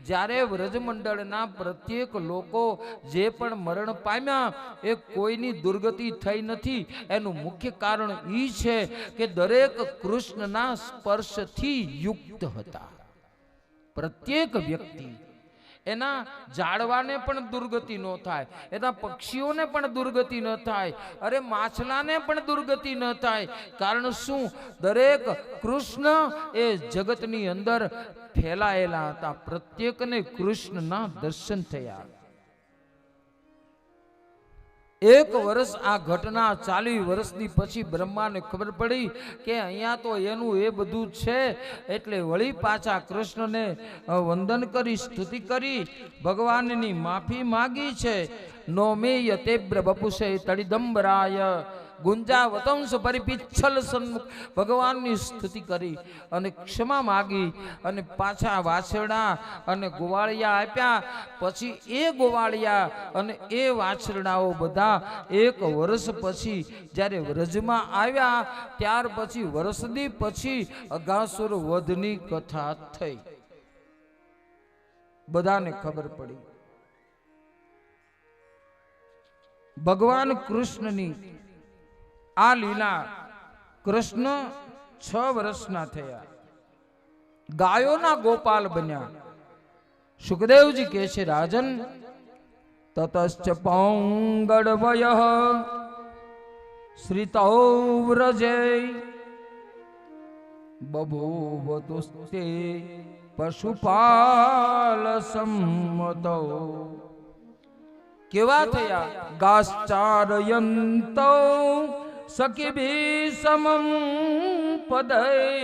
Speaker 1: જ્યારે વ્રજમંડળના પ્રત્યેક લોકો જે પણ મરણ પામ્યા એ કોઈની દુર્ગતિ થઈ નથી. એનું મુખ્ય કારણ એ છે કે દરેક કૃષ્ણના સ્પર્શથી યુક્ત હતા. પ્રત્યેક વ્યક્તિ, એના ઝાડવાને પણ દુર્ગતિ ન થાય, એના પક્ષીઓને પણ દુર્ગતિ ન થાય, અરે માછલાને પણ દુર્ગતિ ન થાય. કારણ શું? દરેક કૃષ્ણ એ જગતની અંદર ફેલાયેલા હતા. પ્રત્યેકને કૃષ્ણના દર્શન થયા. 1 વર્ષ આ ઘટના 40 વર્ષની પછી બ્રહ્માને ખબર પડી કે અહીંયા તો એનું એ બધું છે. એટલે વળી પાછા કૃષ્ણને વંદન કરી, સ્તુતિ કરી, ભગવાનની માફી માગી છે. નોમેય તેબ્ર બપુષે તડિદંબરાય ગુંજાવતંસ પરિપિચ્છલ સન્મુખ, ભગવાનની સ્તુતિ કરી અને ક્ષમા માગી અને પાછા વાછરડા અને ગોવાળિયા આપ્યા. પછી એ ગોવાળિયા અને એ વાછરડાઓ બધા 1 વર્ષ પછી જ્યારે વ્રજમાં આવ્યા, ત્યાર પછી વર્ષદી પછી અઘાસુર વધની કથા થઈ. બધાને ખબર પડી. ભગવાન કૃષ્ણની આ લીલા, કૃષ્ણ 6 વર્ષના થયા, ગાયોના ગોપાલ બન્યા. સુખદેવજી કહે છે, રાજન તતશ્ચ પૌંગડવય શ્રિતૌ વ્રજે બભૂવતુસ્તે પશુપાલ સંમતો. કેવા થયા? ગાશ્ચારયંતો સખીભી સમમ પદૈ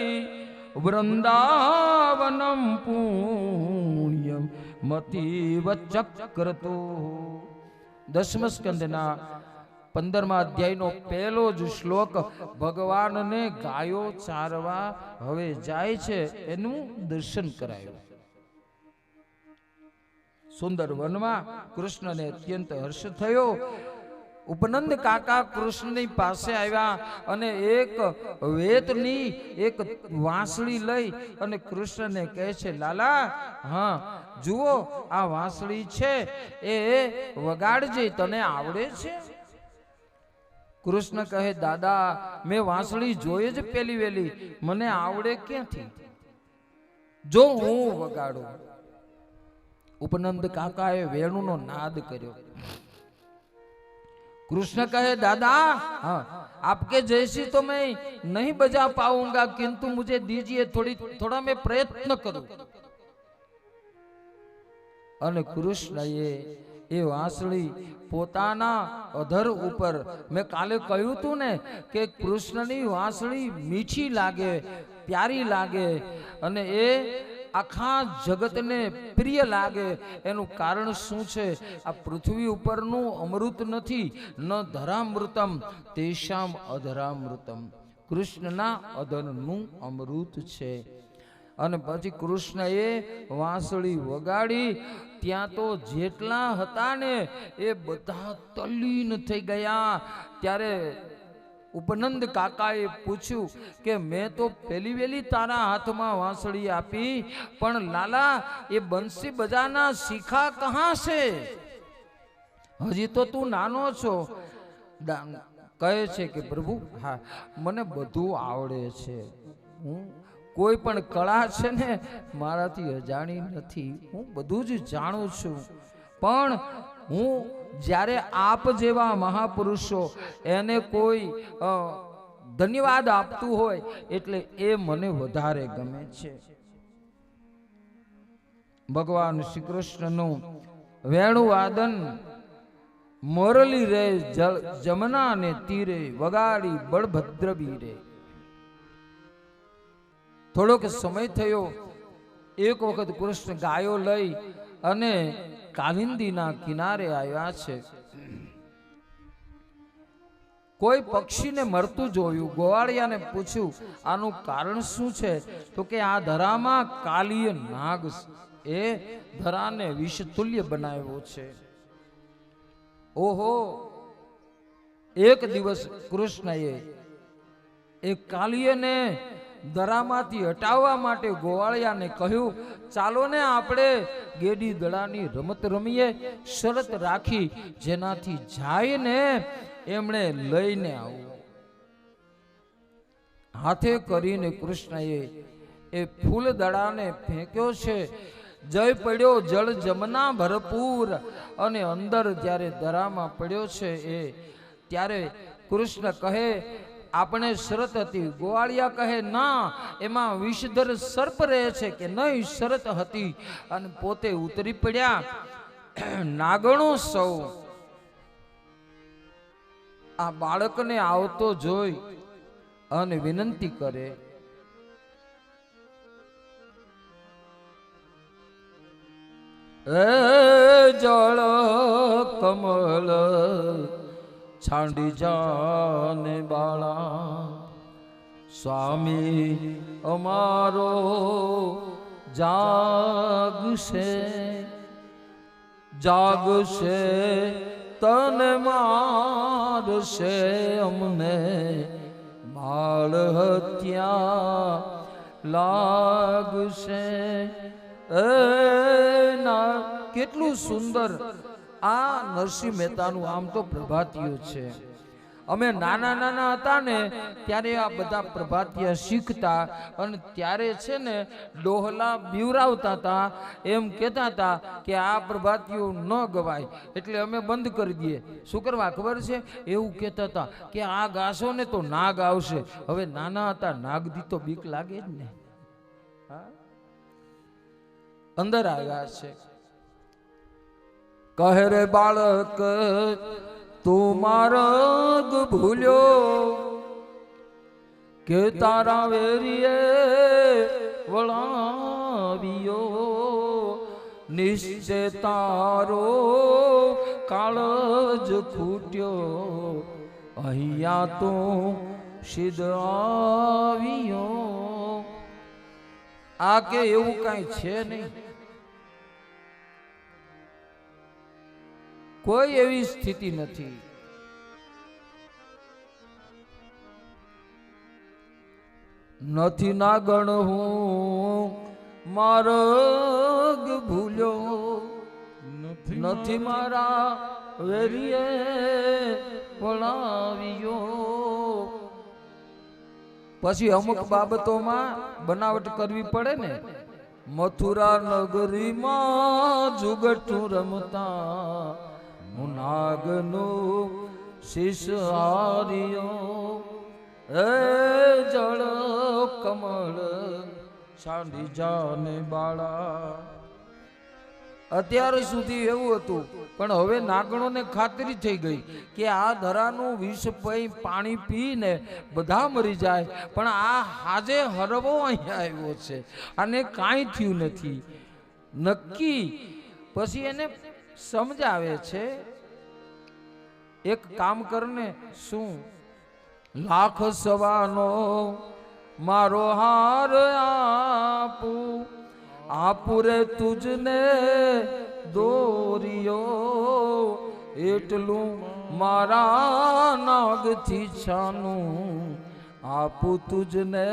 Speaker 1: વૃંદાવનમ પુણ્યમ મતીવ ચક્રતો. 10મ સ્કંદના 15મા અધ્યાયનો પહેલો જ શ્લોક ભગવાનને ગાયો ચારવા હવે જાય છે એનું દર્શન કરાયું. સુંદર વનમાં કૃષ્ણને અત્યંત હર્ષ થયો. ઉપનંદ કાકા કૃષ્ણની પાસે આવ્યા અને એક વેતની એક વાંસળી લઈ અને કૃષ્ણને કહે છે, લાલા, હા જુઓ આ વાંસળી છે, એ વગાડજે, તને આવડે છે? કૃષ્ણ કહે, દાદા મેં વાંસળી જોઈ જ પેલી વેલી, મને આવડે ક્યાંથી? જો હું વગાડું. ઉપનંદ કાકાએ વેણુનો નાદ કર્યો. कृष्ण कहे, दादा हाँ आपके जैसी तो मैं नहीं बजा पाऊंगा, किंतु मुझे दीजिए, थोड़ा मैं प्रयत्न करूं. અને કૃષ્ણએ એ વાંસળી પોતાના અધર ઉપર, મેં કાલે કહ્યું હતું ને કે કૃષ્ણની વાંસળી મીઠી લાગે, પ્યારી લાગે અને એ આખા જગતને પ્રિય લાગે. એનું કારણ શું છે? આ પૃથ્વી ઉપરનું અમૃત નથી, ન ધરામૃતમ તેષામ અધરામૃતમ, કૃષ્ણના અધરનું અમૃત છે. અને પછી કૃષ્ણએ વાંસળી વગાડી. ત્યાં તો જેટલા હતા ને એ બધા તલ્લીન થઈ ગયા. ત્યારે ઉપનંદ કાકાએ પૂછ્યું કે મેં તો પેલી વેલી તારા હાથમાં વાંસળી આપી, પણ લાલા એ બંસી બજાના શીખા કહાં છે? હજી તો તું નાનો છો. કહે છે કે પ્રભુ હા મને બધું આવડે છે, હું કોઈ પણ કળા છે ને મારાથી અજાણી નથી, હું બધું જ જાણું છું. પણ હું જ્યારે આપ જેવા મહાપુરુષો એને કોઈ ધન્યવાદ આપતું હોય એટલે એ મને વધારે ગમે છે. ભગવાન શ્રી કૃષ્ણનું વેણુવાદન મોરલી રે જમના ને તીરે વગાડી બળભદ્ર બીરે. થોડોક સમય થયો. એક વખત કૃષ્ણ ગાયો લઈ અને કાલિંદીના કિનારે આવ્યા છે. કોઈ પક્ષીને મરતું જોયું. ગોવાળિયાને પૂછ્યું આનું કારણ શું છે? તો કે આ ધરામાં કાલીય નાગ એ ધરાને વિષતુલ્ય બનાવ્યો છે. ઓહો, એક દિવસ કૃષ્ણએ એ કાલિયને ધરામાંથી હટાવવા માટે ગોવાળિયાને કહ્યું, ચાલો ને આપણે ગેડી દડાની રમત રમીએ. શરત રાખી, જેનાથી જાય ને એમણે લઈને આવું. હાથે કરીને કૃષ્ણએ એ ફૂલ દડાને ફેંક્યો છે. જય પડ્યો જળ જમના ભરપૂર, અને અંદર જ્યારે દરામાં પડ્યો છે એ ત્યારે કૃષ્ણ કહે, આપણે શરત હતી. ગોવાળિયા કહે, ના, એમાં વિષધર સર્પ રહે છે કે નહીં? શરત હતી. અને પોતે ઉતરી પડ્યા. નાગણો સૌ આ બાળકને આવતો જોઈ અને વિનંતી કરે, એ જળ કમળ છાંડી જાને બાળા, સ્વામી અમારો જાગશે, જાગશે તને મારશે અમને, બાળ હત્યા લાગશે. કેટલું સુંદર આ નરસિંહ મહેતાનું આમ તો પ્રભાતિયું છે. અમે નાના નાના હતા ને ત્યારે આ બધા પ્રભાતિયા શીખતા, અને ત્યારે છે ને ડોહલા બીવરાવતા હતા, એમ કહેતા હતા કે આ પ્રભાતિયું ન ગવાય, એટલે અમે બંધ કરી દઈએ. શું કરવા ખબર છે? એવું કહેતા હતા કે આ ગાશો ને તો નાગ આવશે. હવે નાના હતા, નાગથી તો બીક લાગે જ ને. અંદર આવ્યા છે. કહે રે બાળક, તું માર્ગ ભૂલ્યો કે તારા વેરીએ વળાવ્યો, નિશ્ચય તારો કાળજ ખૂટ્યો, અહીંયા તું સિદ્ધ આવ્યો. આ કે એવું કઈ છે નહીં. કોઈ એવી સ્થિતિ નથી. નથી નાગણ હું માર્ગ ભૂલ્યો, નથી મારા વેરીએ વળાવ્યો. પછી અમુક બાબતોમાં બનાવટ કરવી પડે ને. મથુરા નગરીમાં જુગઠું રમતા, હું નાગનું શીશ હાર્યો, એ જળ કમળ છાંડી જાને બાળા. અત્યાર સુધી એવું હતું, પણ હવે નાગણોને ખાતરી થઈ ગઈ કે આ ધરાનું વિષ પી પાણી પીને બધા મરી જાય, પણ આ હાજે હરવો અહીંયા આવ્યો છે, અને કાંઈ થયું નથી નક્કી. પછી એને સમજાવે છે, એક કામ કરને, શું? લાખ સવાનો મારો હાર આપું, આપુરે તુજને દોરિયો, એટલું મારા નાગથી છાનું, આપું તુજને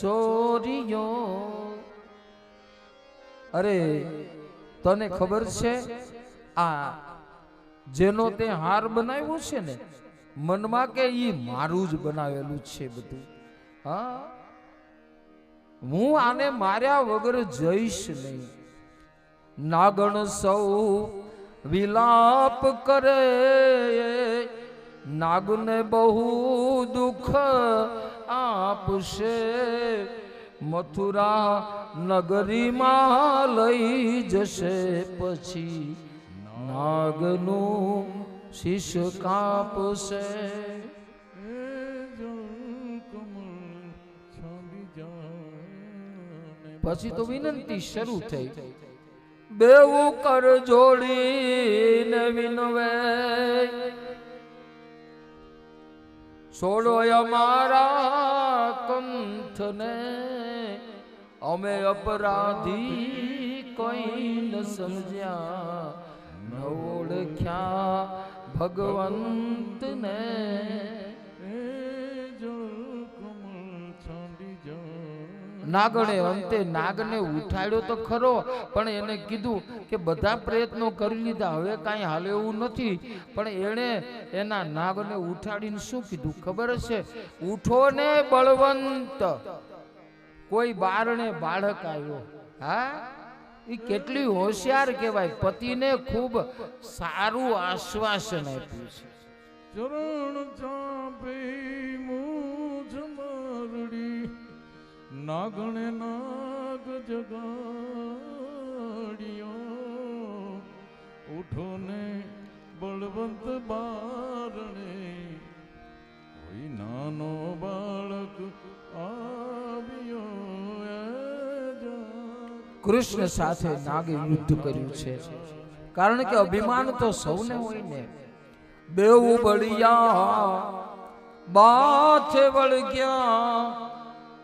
Speaker 1: ચોરિયો. અરે તને ખબર છે, આ જેનો તે હાર બનાવ્યો છે ને, મનમાં કે ઈ મારું જ બનાવેલું છે બધું. હા, હું આને માર્યા વગર જઈશ નહીં. નાગણ સૌ વિલાપ કરે, નાગને બહુ દુઃખ આપશે, મથુરા નગરીમાં લઈ જશે, પછી નાગનું શીશ કાપશે. પછી તો વિનંતી શરૂ થઈ. બેવું કર જોડીને વિનવે, છોડો અમારા કંઠને, અમે અપરાધી કોઈ ન સમજ્યા ન ઓળખ્યા ભગવંતને. નાગણે અંતે નાગને ઉઠાડ્યો તો ખરો, પણ એને કીધું કે બધા પ્રયત્નો કરી લીધા, હવે કાંઈ હાલે એવું નથી. પણ એણે એના નાગને ઉઠાડીને શું કીધું ખબર છે? ઉઠો ને બળવંત, કોઈ બારણે બાળક આવ્યો. હા, એ કેટલી હોશિયાર કહેવાય, પતિને ખૂબ સારું આશ્વાસન આપ્યું છે.
Speaker 2: ચરણ ચાપે મુજ મારડી, નાગણે નાગ જગાડ્યો. ઉઠો ને બળવંત બારણે, કોઈ નાનો બાળક આવ્યો.
Speaker 1: કૃષ્ણ સાથે નાગે યુદ્ધ કર્યું છે, કારણ કે અભિમાન તો સૌને હોય ને. બેઉ બળિયા બાથે વળગ્યા,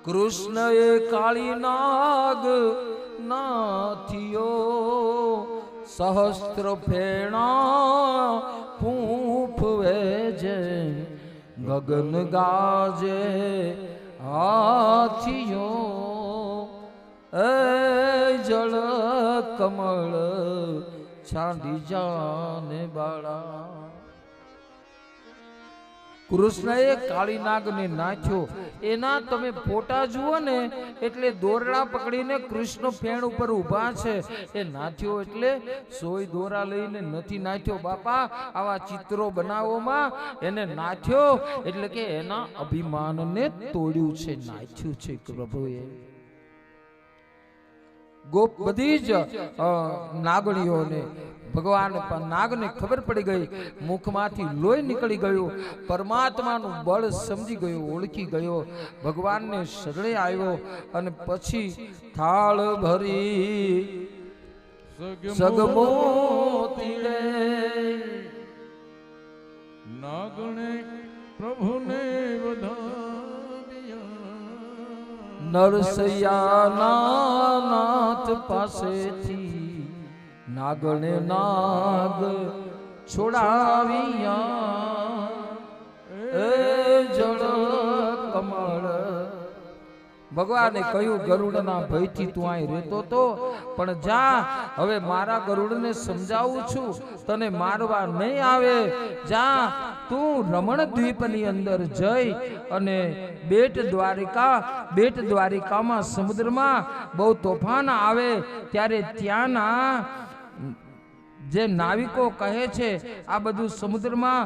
Speaker 1: કૃષ્ણ એ કાળી નાગ નાથિયો. સહસ્ત્ર ફેણા ફૂંફ વેજે, ગગન ગાજે હાથિયો. એ જળ કમળ છાંડી જાને બાળા. કૃષ્ણએ કાળી નાગને નાખ્યો. એના તમે ફોટા જુઓ ને એટલે દોરડા પકડીને કૃષ્ણ ફેણ ઉપર ઊભા છે. એ નાથ્યો એટલે સોય દોરા લઈને નથી નાથ્યો બાપા. આવા ચિત્રો બનાવોમાં એને નાથ્યો એટલે કે એના અભિમાનને તોડ્યું છે, નાથ્યું છે પ્રભુએ. ગોપ બધી જ નાગણીઓને ભગવાન નાગને ખબર પડી ગઈ, મુખમાંથી લોહી નીકળી ગયું. પરમાત્માનું બળ સમજી ગયો, ઓળખી ગયો, ભગવાનને શરણે આવ્યો અને પછી થાળ ભરી સગમો તીડે.
Speaker 2: નાગણે પ્રભુને વધાવ્યા,
Speaker 1: નરસૈયાના નાથ પાસેથી નાગણે નાગ છોડાવ્યા. એ જળ કમળ. ભગવાને કહ્યું ગરુડના ભયથી તું અહીં રહેતો તો, પણ જા હવે મારા ગરુડને સમજાવું છું, તને મારવા નહીં આવે. જા તું રમણ દ્વીપની અંદર જઈ અને બેટ દ્વારિકામાં સમુદ્રમાં બહુ તોફાન આવે ત્યારે ત્યાંના જે નાવિકો કહે છે આ બધું સમુદ્રમાં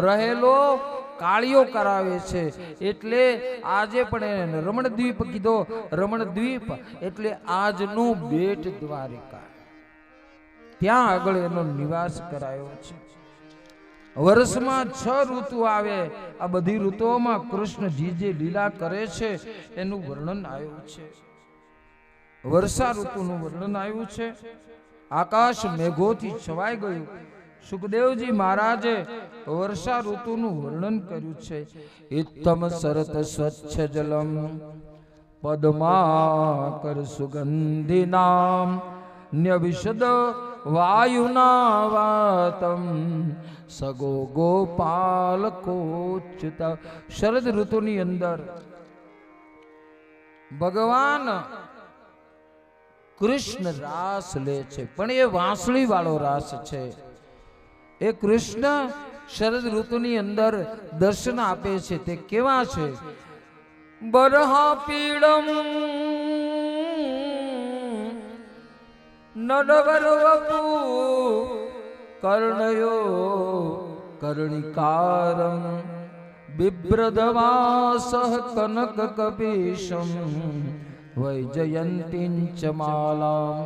Speaker 1: રહેલો કાળિયો કરાવે છે, એટલે આજે પણ એને રમણદ્વીપ કીધો. રમણદ્વીપ એટલે આજનું બેટ દ્વારિકા, ત્યાં આગળ એનો નિવાસ કરાયો છે. વર્ષમાં 6 ઋતુ આવે. આ બધી ઋતુઓમાં કૃષ્ણજી જે લીલા કરે છે એનું વર્ણન આવ્યું છે. વર્ષા ઋતુનું વર્ણન આવ્યું છે. આકાશ મેઘોથી છવાઈ ગયું. સુખદેવજી મહારાજે વર્ષા ઋતુનું વર્ણન કર્યું છે. ઇત્તમ સરત સ્વચ્છ જલમ પદ્માકર સુગંધિનામ ન્યવિશદ વાયુના વાતમ સગો ગોપાલ કોચતા. શરદ ઋતુની અંદર ભગવાન કૃષ્ણ રાસ લે છે, પણ એ વાંસળી વાળો રાસ છે. એ કૃષ્ણ શરદ ઋતુની અંદર દર્શન આપે છે. તે કેવા છે? બરહા પીડમ નડવર વપુ કર્ણયો કર્ણિકારમ બિભ્રદવાસઃ કનક કપીશમ વૈજયંતીંચ માલામ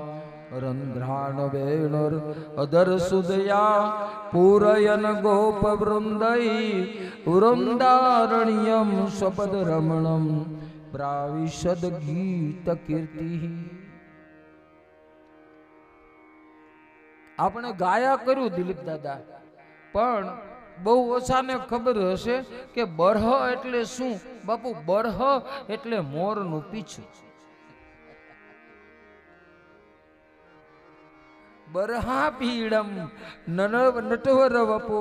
Speaker 1: રંધ્રાણ વેણુર અધર સુદયા પૂરયન ગોપ વૃંદૈ વૃંદારણ્યમ સ્વપદ રમણમ પ્રાવિશદ ગીત કીર્તિ. આપણે ગાયા કર્યું દિલીપ દાદા, પણ બહુ ઓછાને ખબર હશે કે બરહ એટલે શું. બાપુ, બરહ એટલે મોરનું પીછું. બરહા પીડમ નટવર વપો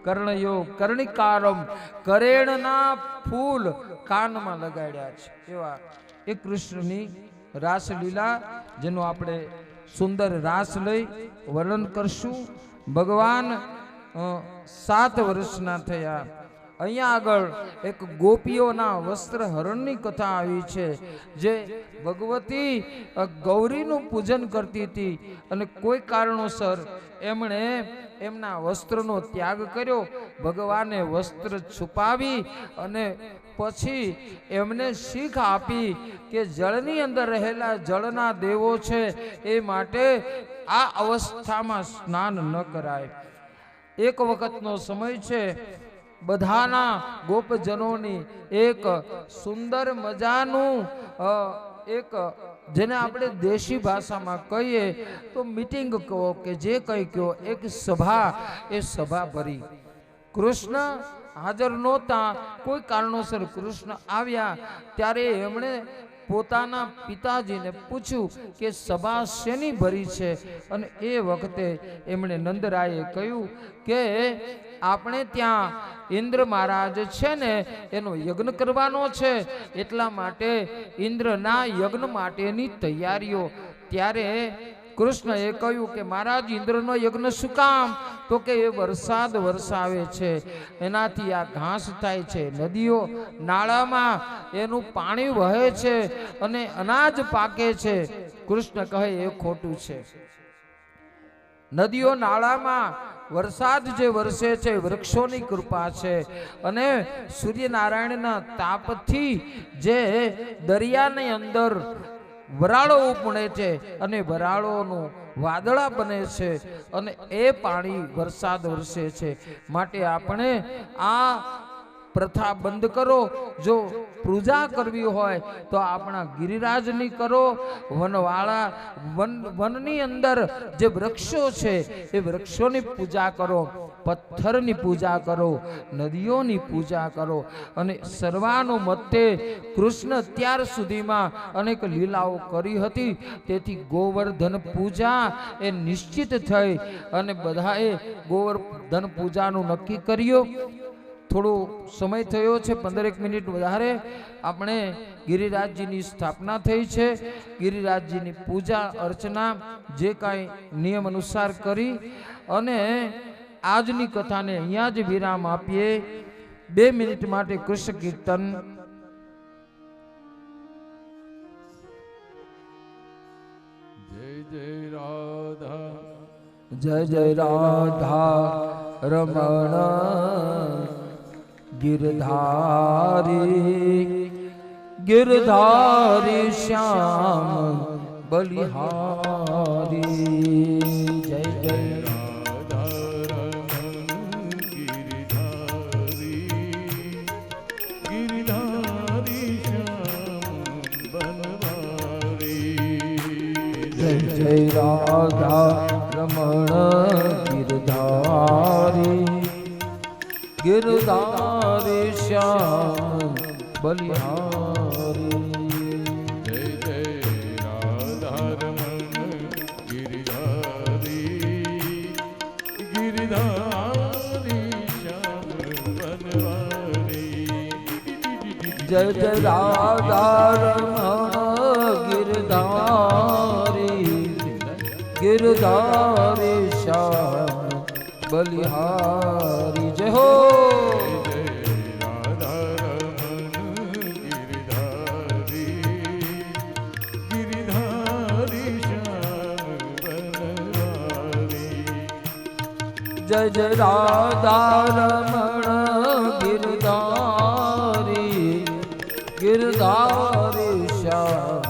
Speaker 1: કર્ણયો કર્ણિકારમ કરેણના ફૂલ કાનમાં લગાડ્યા છે. એવા એ કૃષ્ણની રાસલીલા જેનું આપણે સુંદર રાસ લઈ વર્ણન કરશું. ભગવાન 7 વર્ષના થયા. અહીંયા આગળ એક ગોપીઓના વસ્ત્ર હરણની કથા આવી છે. જે ભગવતી ગૌરીનું પૂજન કરતી હતી અને કોઈ કારણોસર એમણે એમના વસ્ત્રનો ત્યાગ કર્યો. ભગવાને વસ્ત્ર છુપાવી અને પછી એમને શીખ આપી કે જળની અંદર રહેલા જળના દેવો છે એ માટે આ અવસ્થામાં સ્નાન ન કરાય. એક વખતનો સમય છે. બધાના ગોપજનોની એક સુંદર મજાનું એક જેને આપણે દેશી ભાષામાં કહીએ તો મીટિંગ કહો કે જે કંઈ કહો, એક સભા, એ સભા ભરી. કૃષ્ણ હાજર નહોતા. કોઈ કારણોસર કૃષ્ણ આવ્યા ત્યારે એમણે પોતાના પિતાજીને પૂછ્યું કે સભા શેની ભરી છે. અને એ વખતે એમણે નંદરાયે કહ્યું કે આપણે ત્યાં ઇન્દ્ર મહારાજ છે ને એનો યજ્ઞ કરવાનો છે, એટલા માટે ઇન્દ્રના યજ્ઞ માટેની તૈયારીઓ. ત્યારે કૃષ્ણએ કહ્યું કે મહારાજ ઇન્દ્રનો યજ્ઞ શું કામ? તો કે એ વરસાદ વરસાવે છે, એનાથી આ ઘાસ થાય છે, નદીઓ નાળામાં એનું પાણી વહે છે અને અનાજ પાકે છે. કૃષ્ણ કહે એ ખોટું છે. નદીઓ નાળામાં વરસાદ જે વરસે છે વૃક્ષોની કૃપા છે અને સૂર્યનારાયણના તાપથી જે દરિયાની અંદર વરાળો ઉપડે છે અને વરાળોનું વાદળા બને છે અને એ પાણી વરસાદ વરસે છે. માટે આપણે આ પ્રથા બંધ કરો. જો પૂજા કરવી હોય તો આપણા ગિરિરાજની કરો. વનવાળા વનની અંદર જે વૃક્ષો છે એ વૃક્ષોની પૂજા કરો, પથ્થરની પૂજા કરો, નદીઓની પૂજા કરો. અને સર્વાનુમતે કૃષ્ણ અત્યાર સુધીમાં અનેક લીલાઓ કરી હતી. તેથી ગોવર્ધન પૂજા એ નિશ્ચિત થઈ અને બધાએ ગોવર્ધન પૂજાનું નક્કી કર્યું. થોડો સમય થયો છે, 15 મિનિટ વધારે. આપણે ગિરિરાજજીની સ્થાપના થઈ છે. ગિરિરાજજીની પૂજા અર્ચના જે કાંઈ નિયમ અનુસાર કરી અને આજની કથાને અહીંયા જ વિરામ આપીએ. 2 મિનિટ માટે કૃષ્ણ કીર્તન.
Speaker 2: જય જય રાધા,
Speaker 1: જય જય રાધા રમણ गिरधारी गिरधारी श्याम बलिहारी. जय जय
Speaker 2: गिरिधारी श्याम बनवारी.
Speaker 1: जय जय राधा रमण गिरधारी गिरधारी श्याम बलिहारी.
Speaker 2: जय जय राधा रमण गिरिधारी गिरिधारी श्याम बनवारी.
Speaker 1: जय जय राधा रमण गिरधारी गिरधारी श्याम बलिहारी. जय हो. जय जय राधा रमण गिरधारी गिरधारी श्याम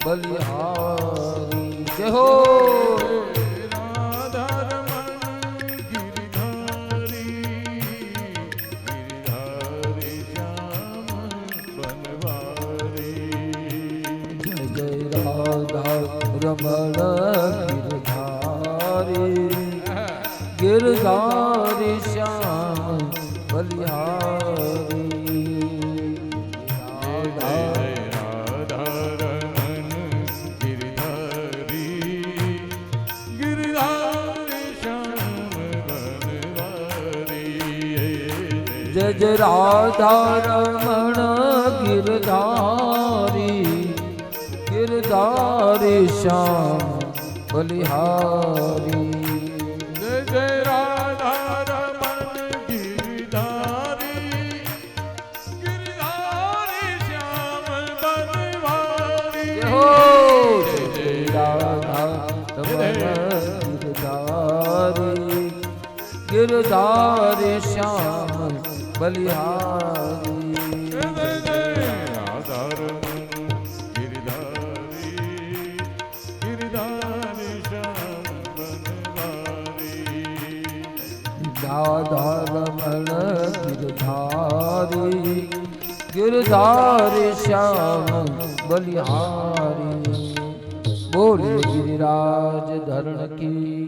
Speaker 1: बलिहारी. जय हो.
Speaker 2: राधा रमण गिरिधारी गिरिधारी श्याम बनवारी.
Speaker 1: जय जय राधा रमण गिरधारी गिरधारी श्याम बलिहारी.
Speaker 2: राधा रमण गिरिधारी गिरि
Speaker 1: જય રાધા રમણ ગિરધારી ગિરધારી શ્યામ બલિહારી
Speaker 2: જય જય રાધા રમણ ગિરધારી ગિરધારી શ્યામ બનવારી
Speaker 1: હો જય જય રાધા રમણ ગિરધારી ગિરધારી શ્યામ બલિહારી
Speaker 2: જય જય રાધા રમણ ગિરધારી ગિરધારી શ્યામ બનવારી
Speaker 1: રાધા રમણ ગિરધારી ગિરધારી શ્યામ બલિહારી બોલે ગિરિરાજ ધરણ કી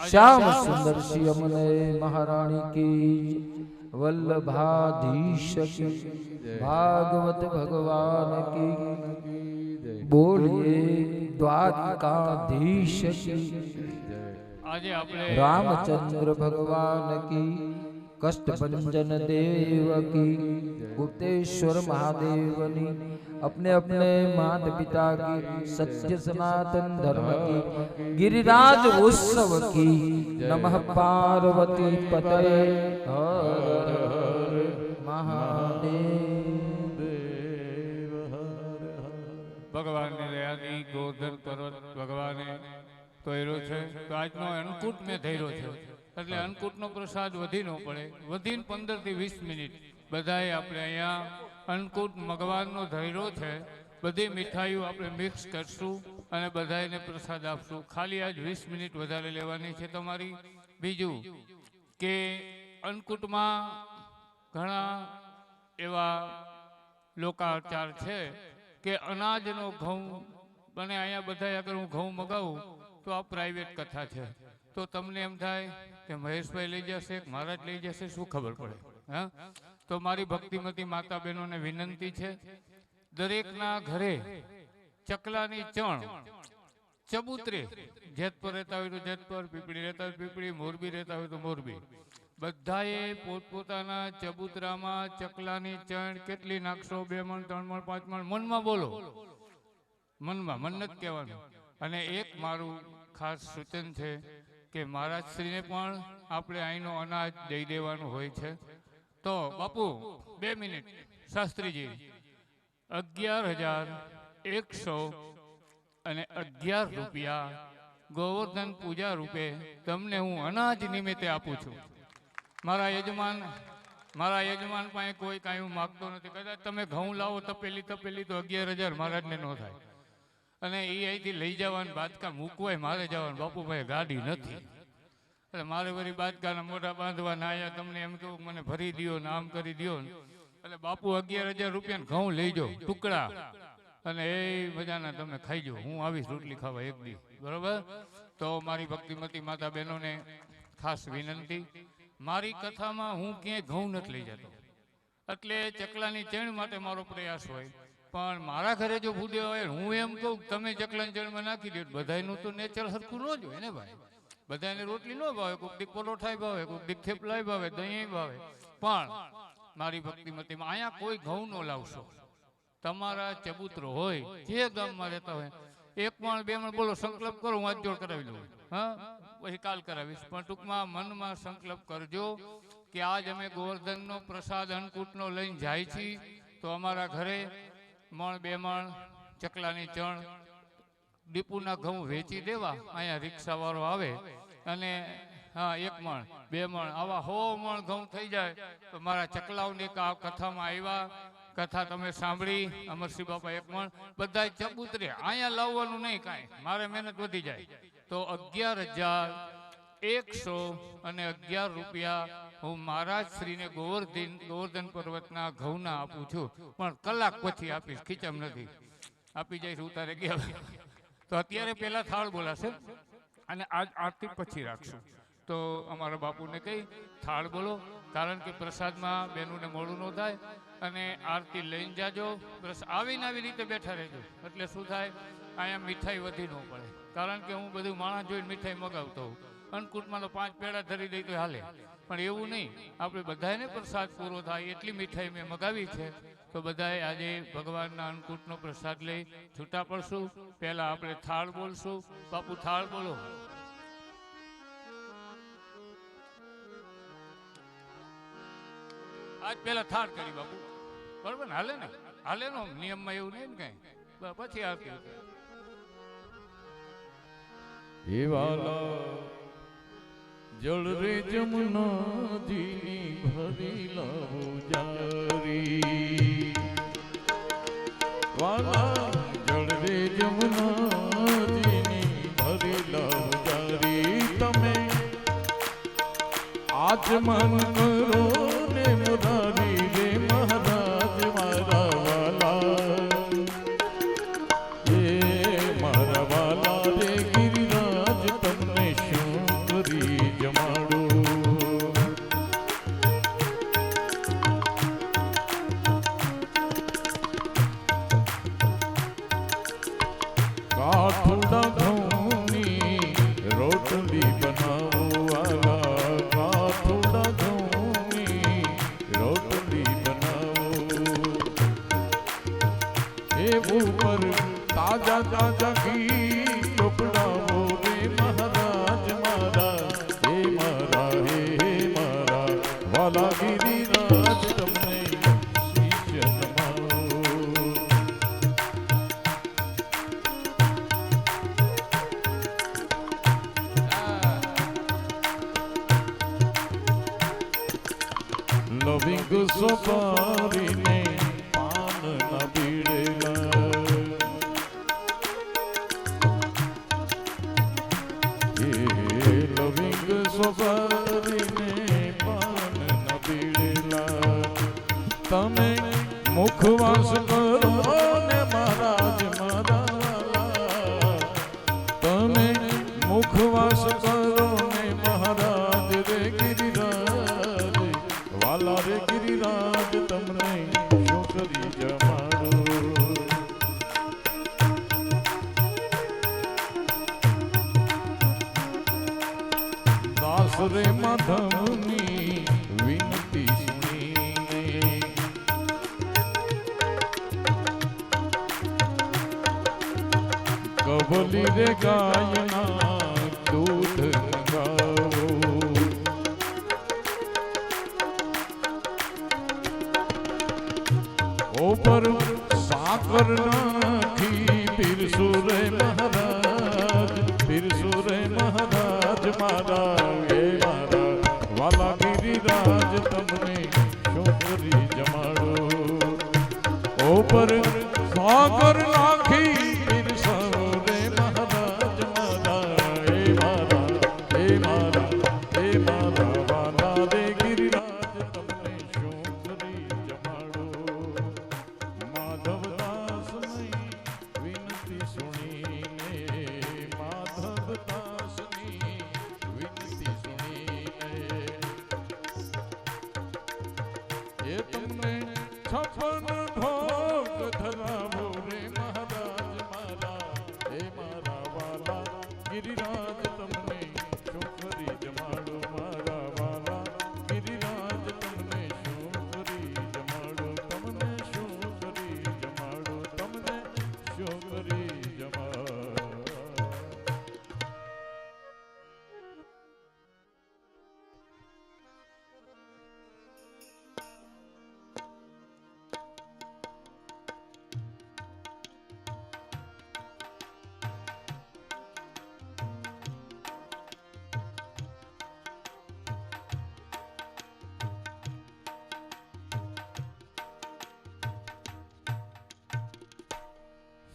Speaker 1: શ્યામ સુંદર શ્રી અમને મહારાણી કી વલ્લભાધીશ કી ભાગવત ભગવાન કી બોલીએ દ્વારકાધીશ કી रामचंद्र भगवान की कष्टभंजन देव की गुप्तेश्वर महादेवनी अपने अपने माता पिता की सत्य सनातन धर्म की गिरिराज उत्सव की नमः पार्वती पतये हर हर महादेव
Speaker 3: भगवान ने दयानी गोवर्धन पर्वत भगवाने કર્યો છે તો આજનો અન્નકૂટ મેં ધર્યો છે એટલે અન્નકૂટનો પ્રસાદ વધી ન પડે વધીને 15 થી 20 મિનિટ બધાએ આપણે અહીંયા અન્નકૂટ ભગવાનનો ધર્યો છે બધી મીઠાઈઓ આપણે મિક્સ કરશું અને બધાને પ્રસાદ આપશું ખાલી આજ 20 મિનિટ વધારે લેવાની છે તમારી બીજું કે અન્નકૂટમાં ઘણા એવા લોકાચાર છે કે અનાજનો ઘઉં અને અહીંયા બધા અગર હું ઘઉં મગાવું તો આ પ્રાઇવેટ કથા છે તો તમને એમ થાય કે મહેશભાઈ લઈ જશે મહારાજ લઈ જશે શું ખબર પડે હા તો મારી ભક્તિમતી માતા બહેનોને વિનંતી છે દરેકના ઘરે ચકલાની ચણ ચબૂતરે જેતપર રહેતા હોય તો જેતપર પીપળી રહેતા હોય પીપળી મોરબી રહેતા હોય તો મોરબી બધાએ પોતપોતાના ચબૂતરામાં ચકલાની ચણ કેટલી નાખશો 2 મણ 3 મણ 5 મણ મનમાં બોલો મનમાં મન જ કહેવાનું અને એક મારું ખાસ સૂચન છે કે મહારાજશ્રીને પણ આપણે અહીંનો અનાજ દઈ દેવાનું હોય છે તો બાપુ 2 મિનિટ શાસ્ત્રીજી 11,111 રૂપિયા ગોવર્ધન પૂજા રૂપે તમને હું અનાજ નિમિત્તે આપું છું મારા યજમાન પાસે કોઈ કાંઈ હું માગતો નથી કદાચ તમે ઘઉં લાવો તપેલી તો 11,000 મહારાજને ન થાય અને એ અહીંથી લઈ જવાનું બાદકા મૂકવાય મારે જવાનું બાપુભાઈ ગાડી નથી એટલે મારે વળી બાદકાના મોઢા બાંધવાના આવ્યા તમને એમ કહું મને ભરી દો ને આમ કરી દો એટલે બાપુ 11,000 રૂપિયાને ઘઉં લઈ જાઓ ટુકડા અને એ મજાના તમે ખાઈ જાઓ હું આવીશ રોટલી ખાવા એક દી બરોબર તો મારી ભક્તિમતી માતા બહેનોને ખાસ વિનંતી મારી કથામાં હું ક્યાંય ઘઉં નથી લઈ જતો એટલે ચકલાની ચણ માટે મારો પ્રયાસ હોય પણ મારા ઘરે જો ભૂડે હોય હું એમ કહું તમે ચકલાની ચણમાં નાખી દો બધાનું તો નેચર સરખું ન જ હોય ને ભાઈ બધાને રોટલી ન ભાવે કોઈક દીક પરોઠાય ભાવે કોઈક દીક થેપલાય ભાવે દહીં ભાવે પણ મારી ભક્તિમતીમાં અહીંયા કોઈ ઘઉં ન લાવશો તમારા ચબૂતરો હોય જે ગામમાં રહેતા હોય 1 મણ 2 મણ બોલો સંકલ્પ કરો હું આજ જોડ કરાવી લઉં હા પછી કાલ કરાવીશ પણ ટૂંકમાં મનમાં સંકલ્પ કરજો કે આજ અમે ગોવર્ધનનો પ્રસાદ અન્નકૂટનો લઈને જાય છીએ તો અમારા ઘરે 1 મણ 2 મણ ચકલાની ચણ ડીપુના ઘઉં વેચી દેવા અહીંયા રિક્ષાવાળો આવે અને હા 1 મણ 2 મણ આવા 100 મણ ઘઉં થઈ જાય તો મારા ચકલાઓની કથામાં આવ્યા કથા તમે સાંભળી અમરસિંહ બાપા 1 મણ બધા ચબૂતરે અહીંયા લાવવાનું નહીં કાંઈ મારે મહેનત વધી જાય તો 11,111 રૂપિયા હું મહારાજ શ્રીને ગોવર્ધન પર્વતના ઘઉંના આપું છું પણ કલાક પછી આપીશ ખીચમ નથી આપી જઈશ ઉતારે ગયા તો અત્યારે પહેલા થાળ બોલાશે અને આજ આરતી પછી રાખશું તો અમારા બાપુને કહી થાળ બોલો કારણ કે પ્રસાદમાં બહેનોને મોડું ન થાય અને આરતી લઈને જાજો આવીને આવી રીતે બેઠા રહેજો એટલે શું થાય અહીંયા મીઠાઈ વધી ન પડે કારણ કે હું બધું માણસ જોઈને મીઠાઈ મગાવતો હોઉં અન્નકૂટમાં તો 5 પેડા ધરી દઈ તો હાલે પણ એવું નહીં, આપણે બધાને પ્રસાદ પૂરો થાય એટલી મીઠાઈ મેં મગાવી છે. તો બધાએ આજે ભગવાનના અન્નકૂટનો પ્રસાદ લઈ છૂટા પડશું. પહેલા આપણે થાળ બોલશું. બાપુ થાળ બોલો. આજ પહેલા થાળ કરી બાપુ, બરોબર ને? હાલે ને? હાલે નો નિયમમાં એવું નહીં ને કઈ. પછી આરતી
Speaker 2: હે વાલા જળ રે જમુનાજીની ભરી લાવો જારી. વાલા જળ રે જમુનાજીની ભરી લાવો જારી. તમે આચમન કરો ને મુરારી રે મહારાજ મારા વાલા. એ મારા વાલા રે ગિરિરાજ તમને શું કરી જમાડું. કાઠુડા ઘઉંની રોટલી બનાવો વાલા. કાઠુડા ઘઉંની રોટલી બનાવો. એ ઉપર તાજા તાજા ઘી ચોપડાવો રે મહારાજ મારા. હે મારા હે મારા વાલા ગિરિરાજ તમને શિષ્ય નમાવો. લવિંગ સોપારીને પાન ના બીડેલા. લવિંગ સોપારીને પાન ના બીડેલા. તમે મુખવાસ કરો ને મહારાજ મારા. તમે મુખવાસ કરો ને મહારાજ રે ગિરિરાજ. વાલા રે ગિરિરાજ તમને શું કરી જમાડું. દાસ રે માધવની વિનતી સુણીને. કબલી રે ગાયના દૂધ મંગાવો. ઉપર સાકર નાખી પીરસુ રે મહારાજ. પીરસુ રે મહારાજ મારા. હે મારા વાલા ગિરિરાજ તમને શું કરી જમાડો. ઉપર સાકર નાખી પીરસુ રે મહારાજ મારા. હે મારા હે મારા હે મારા વાલા રે ગિરિરાજ તમને શું કરી જમાડો. માધવદાસની વિનતી સુણીને. માધવદાસની વિનતી સુણીને. એ તમને છપ્પન ભોગ ધરાવો રે મહારાજ મારા. હે મારા વાલા ગિરિરાજ તમને શું કરી જમાડો. મારા વાલા ગિરિરાજ તમને શું કરી જમાડો. તમને શું કરી જમાડો. તમને શું કરી જમાડો.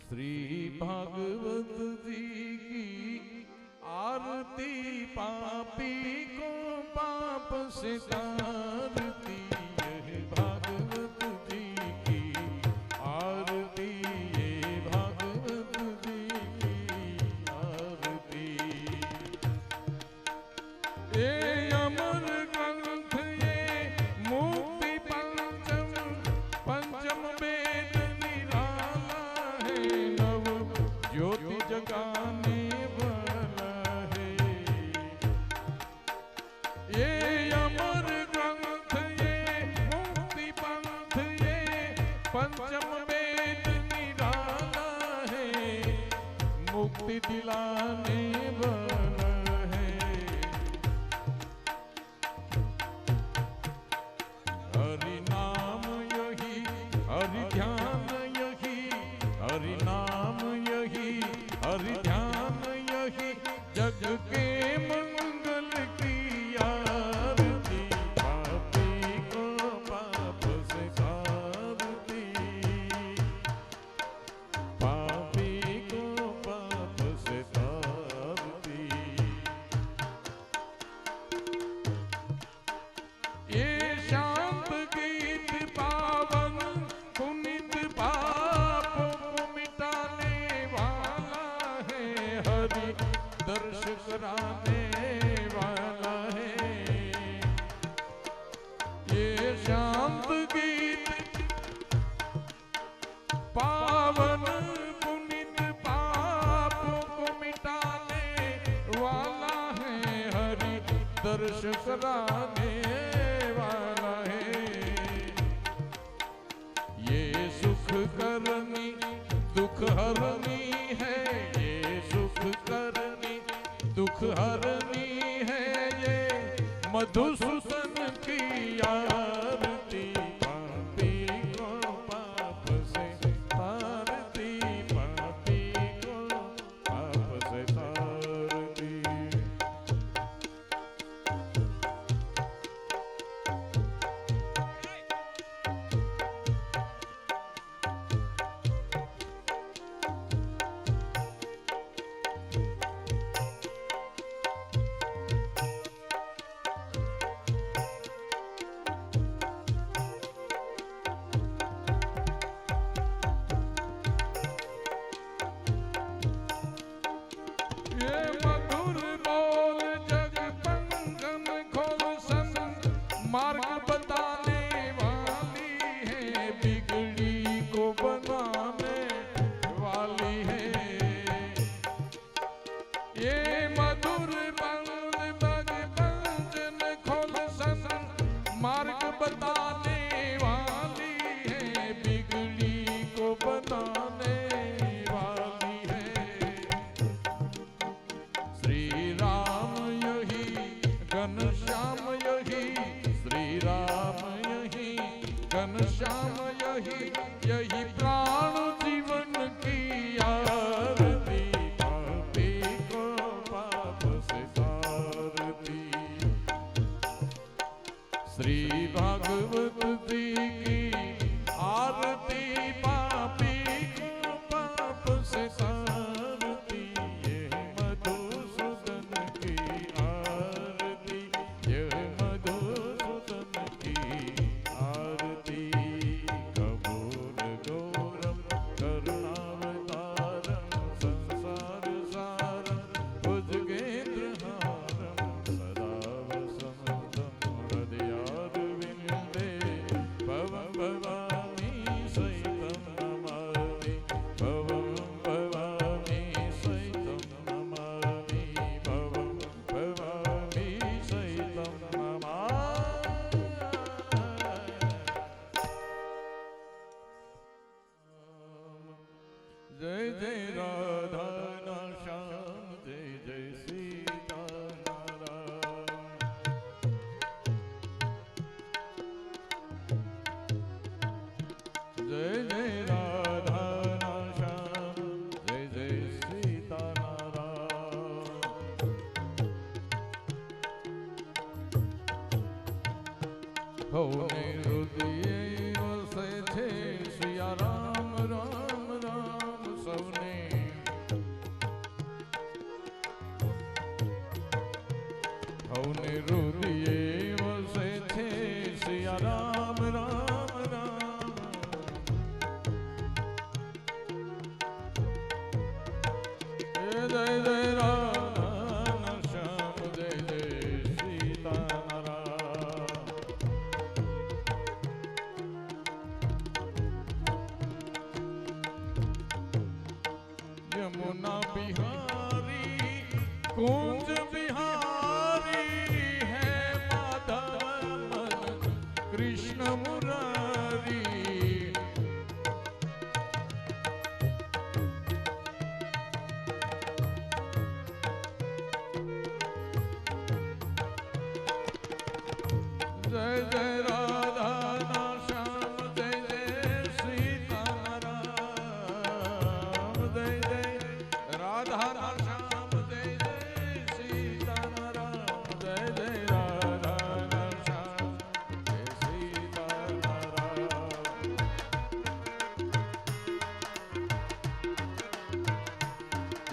Speaker 2: श्री भागवत जी की आरती पापी को पाप से तारती. ये भागवत जी की आरती. ये भागवत जी की आरती. ये अमर ग्रंथ ये मुक्ति पंचम. पंचम वेद निराला है. नव ज्योति जगाने वाला है. ये अमर ये पंचम वेद निराला है, मुक्ति दिलाने वाला है। हरि नाम यही, हरि ध्यान यही, हरि नाम यही, हरि ध्यान यही, जग के मंगल की आरती। पापी को पाप से तारती, पापी को पाप से तारती। ये शांत गीत पावन पुनित पापों को मिटाने वाला है, हरि दर्श कराने वाला है। ये शांत गीत पावन पुनित पापों को मिटाने वाला है, हरि दर्श कराने वाला है। ये सुख करनी दुख हरनी है, ये सुख करनी दुख हरनी है, ये मधुसूदन की आरती। पापी को पाप से तारती, पापी को पाप से तारती। ये मधुर बोल जग पंगन खोल सन, मार्ग बताने वाली है, बिगड़ी को बनाने वाली है। ये मधुर बोल जग पंगन खोल सन, मार्ग बताने वाली है, बिगड़ी को बनाने वाली है। श्री राम यही, घनश्याम यही, श्री राम यही, घनश्याम यही, यही प्राण जीवन की आरती। पापी को पाप से तारती, श्री भागवत जी की आरती। पापी को पाप से तारती, ये मधुसूदन की आरती, ये मधुसूदन की आरती। कपूर गौरम करुणावतारम, संसार सारम भुजगेन्द्रहारम, सदा वसंतम हृदयारविन्दे, भवं भवानी सहितं नमामि, भवं भवानी सहितं नमामि, भवं भवानी सहितं नमामि। जय जय राधा श्याम, जय जय सीताराम। जय जय राधा श्याम, जय जय सीताराम। હૌને હૃદયે વસે છે સિયા રામ રામ રામ સૌને। હૌને હૃદયે વસે છે સિયા રામ રામ રામ। જય જય રાધા શ્યામ, જય જય સીતારામ। यमुना बिहारी कुंज बिहारी है, माधव मन कृष्ण मुरारी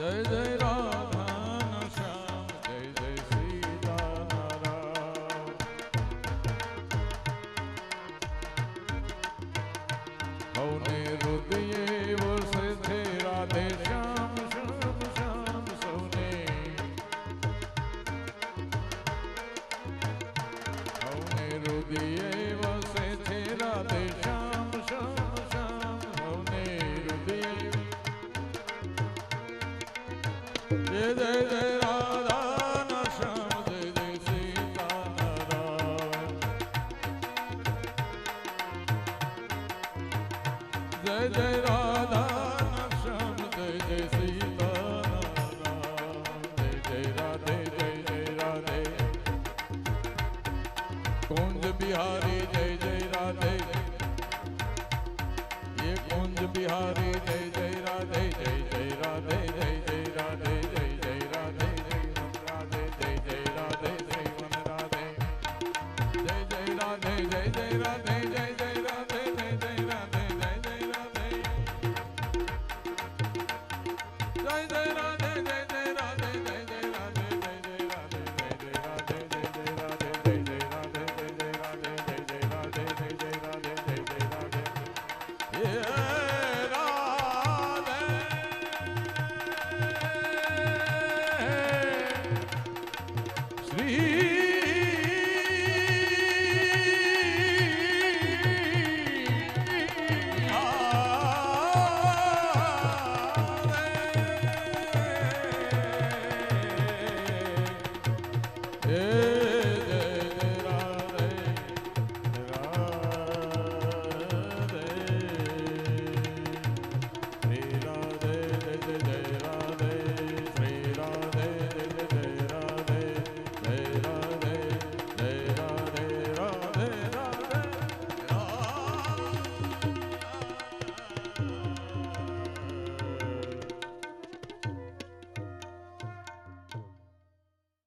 Speaker 2: જય જય રાધા શ્યામ જય જય સીતારામ સૌને હૃદયે વસે છે રાધે શ્યામ શ્યામ શ્યામ સૌને હૃદયે વસે છે રાધે શ્યામ શ્યામ શ્યામ સૌને હૃદયે જય જય જય રાધા શ્યામ જય જય સીતારામ જય જય રાધા શ્યામ જય જય સીતારામ જય જય રાધે જય જય રાધે कुंज बिहारी जय जय राधे ये कुंज बिहारी जय जय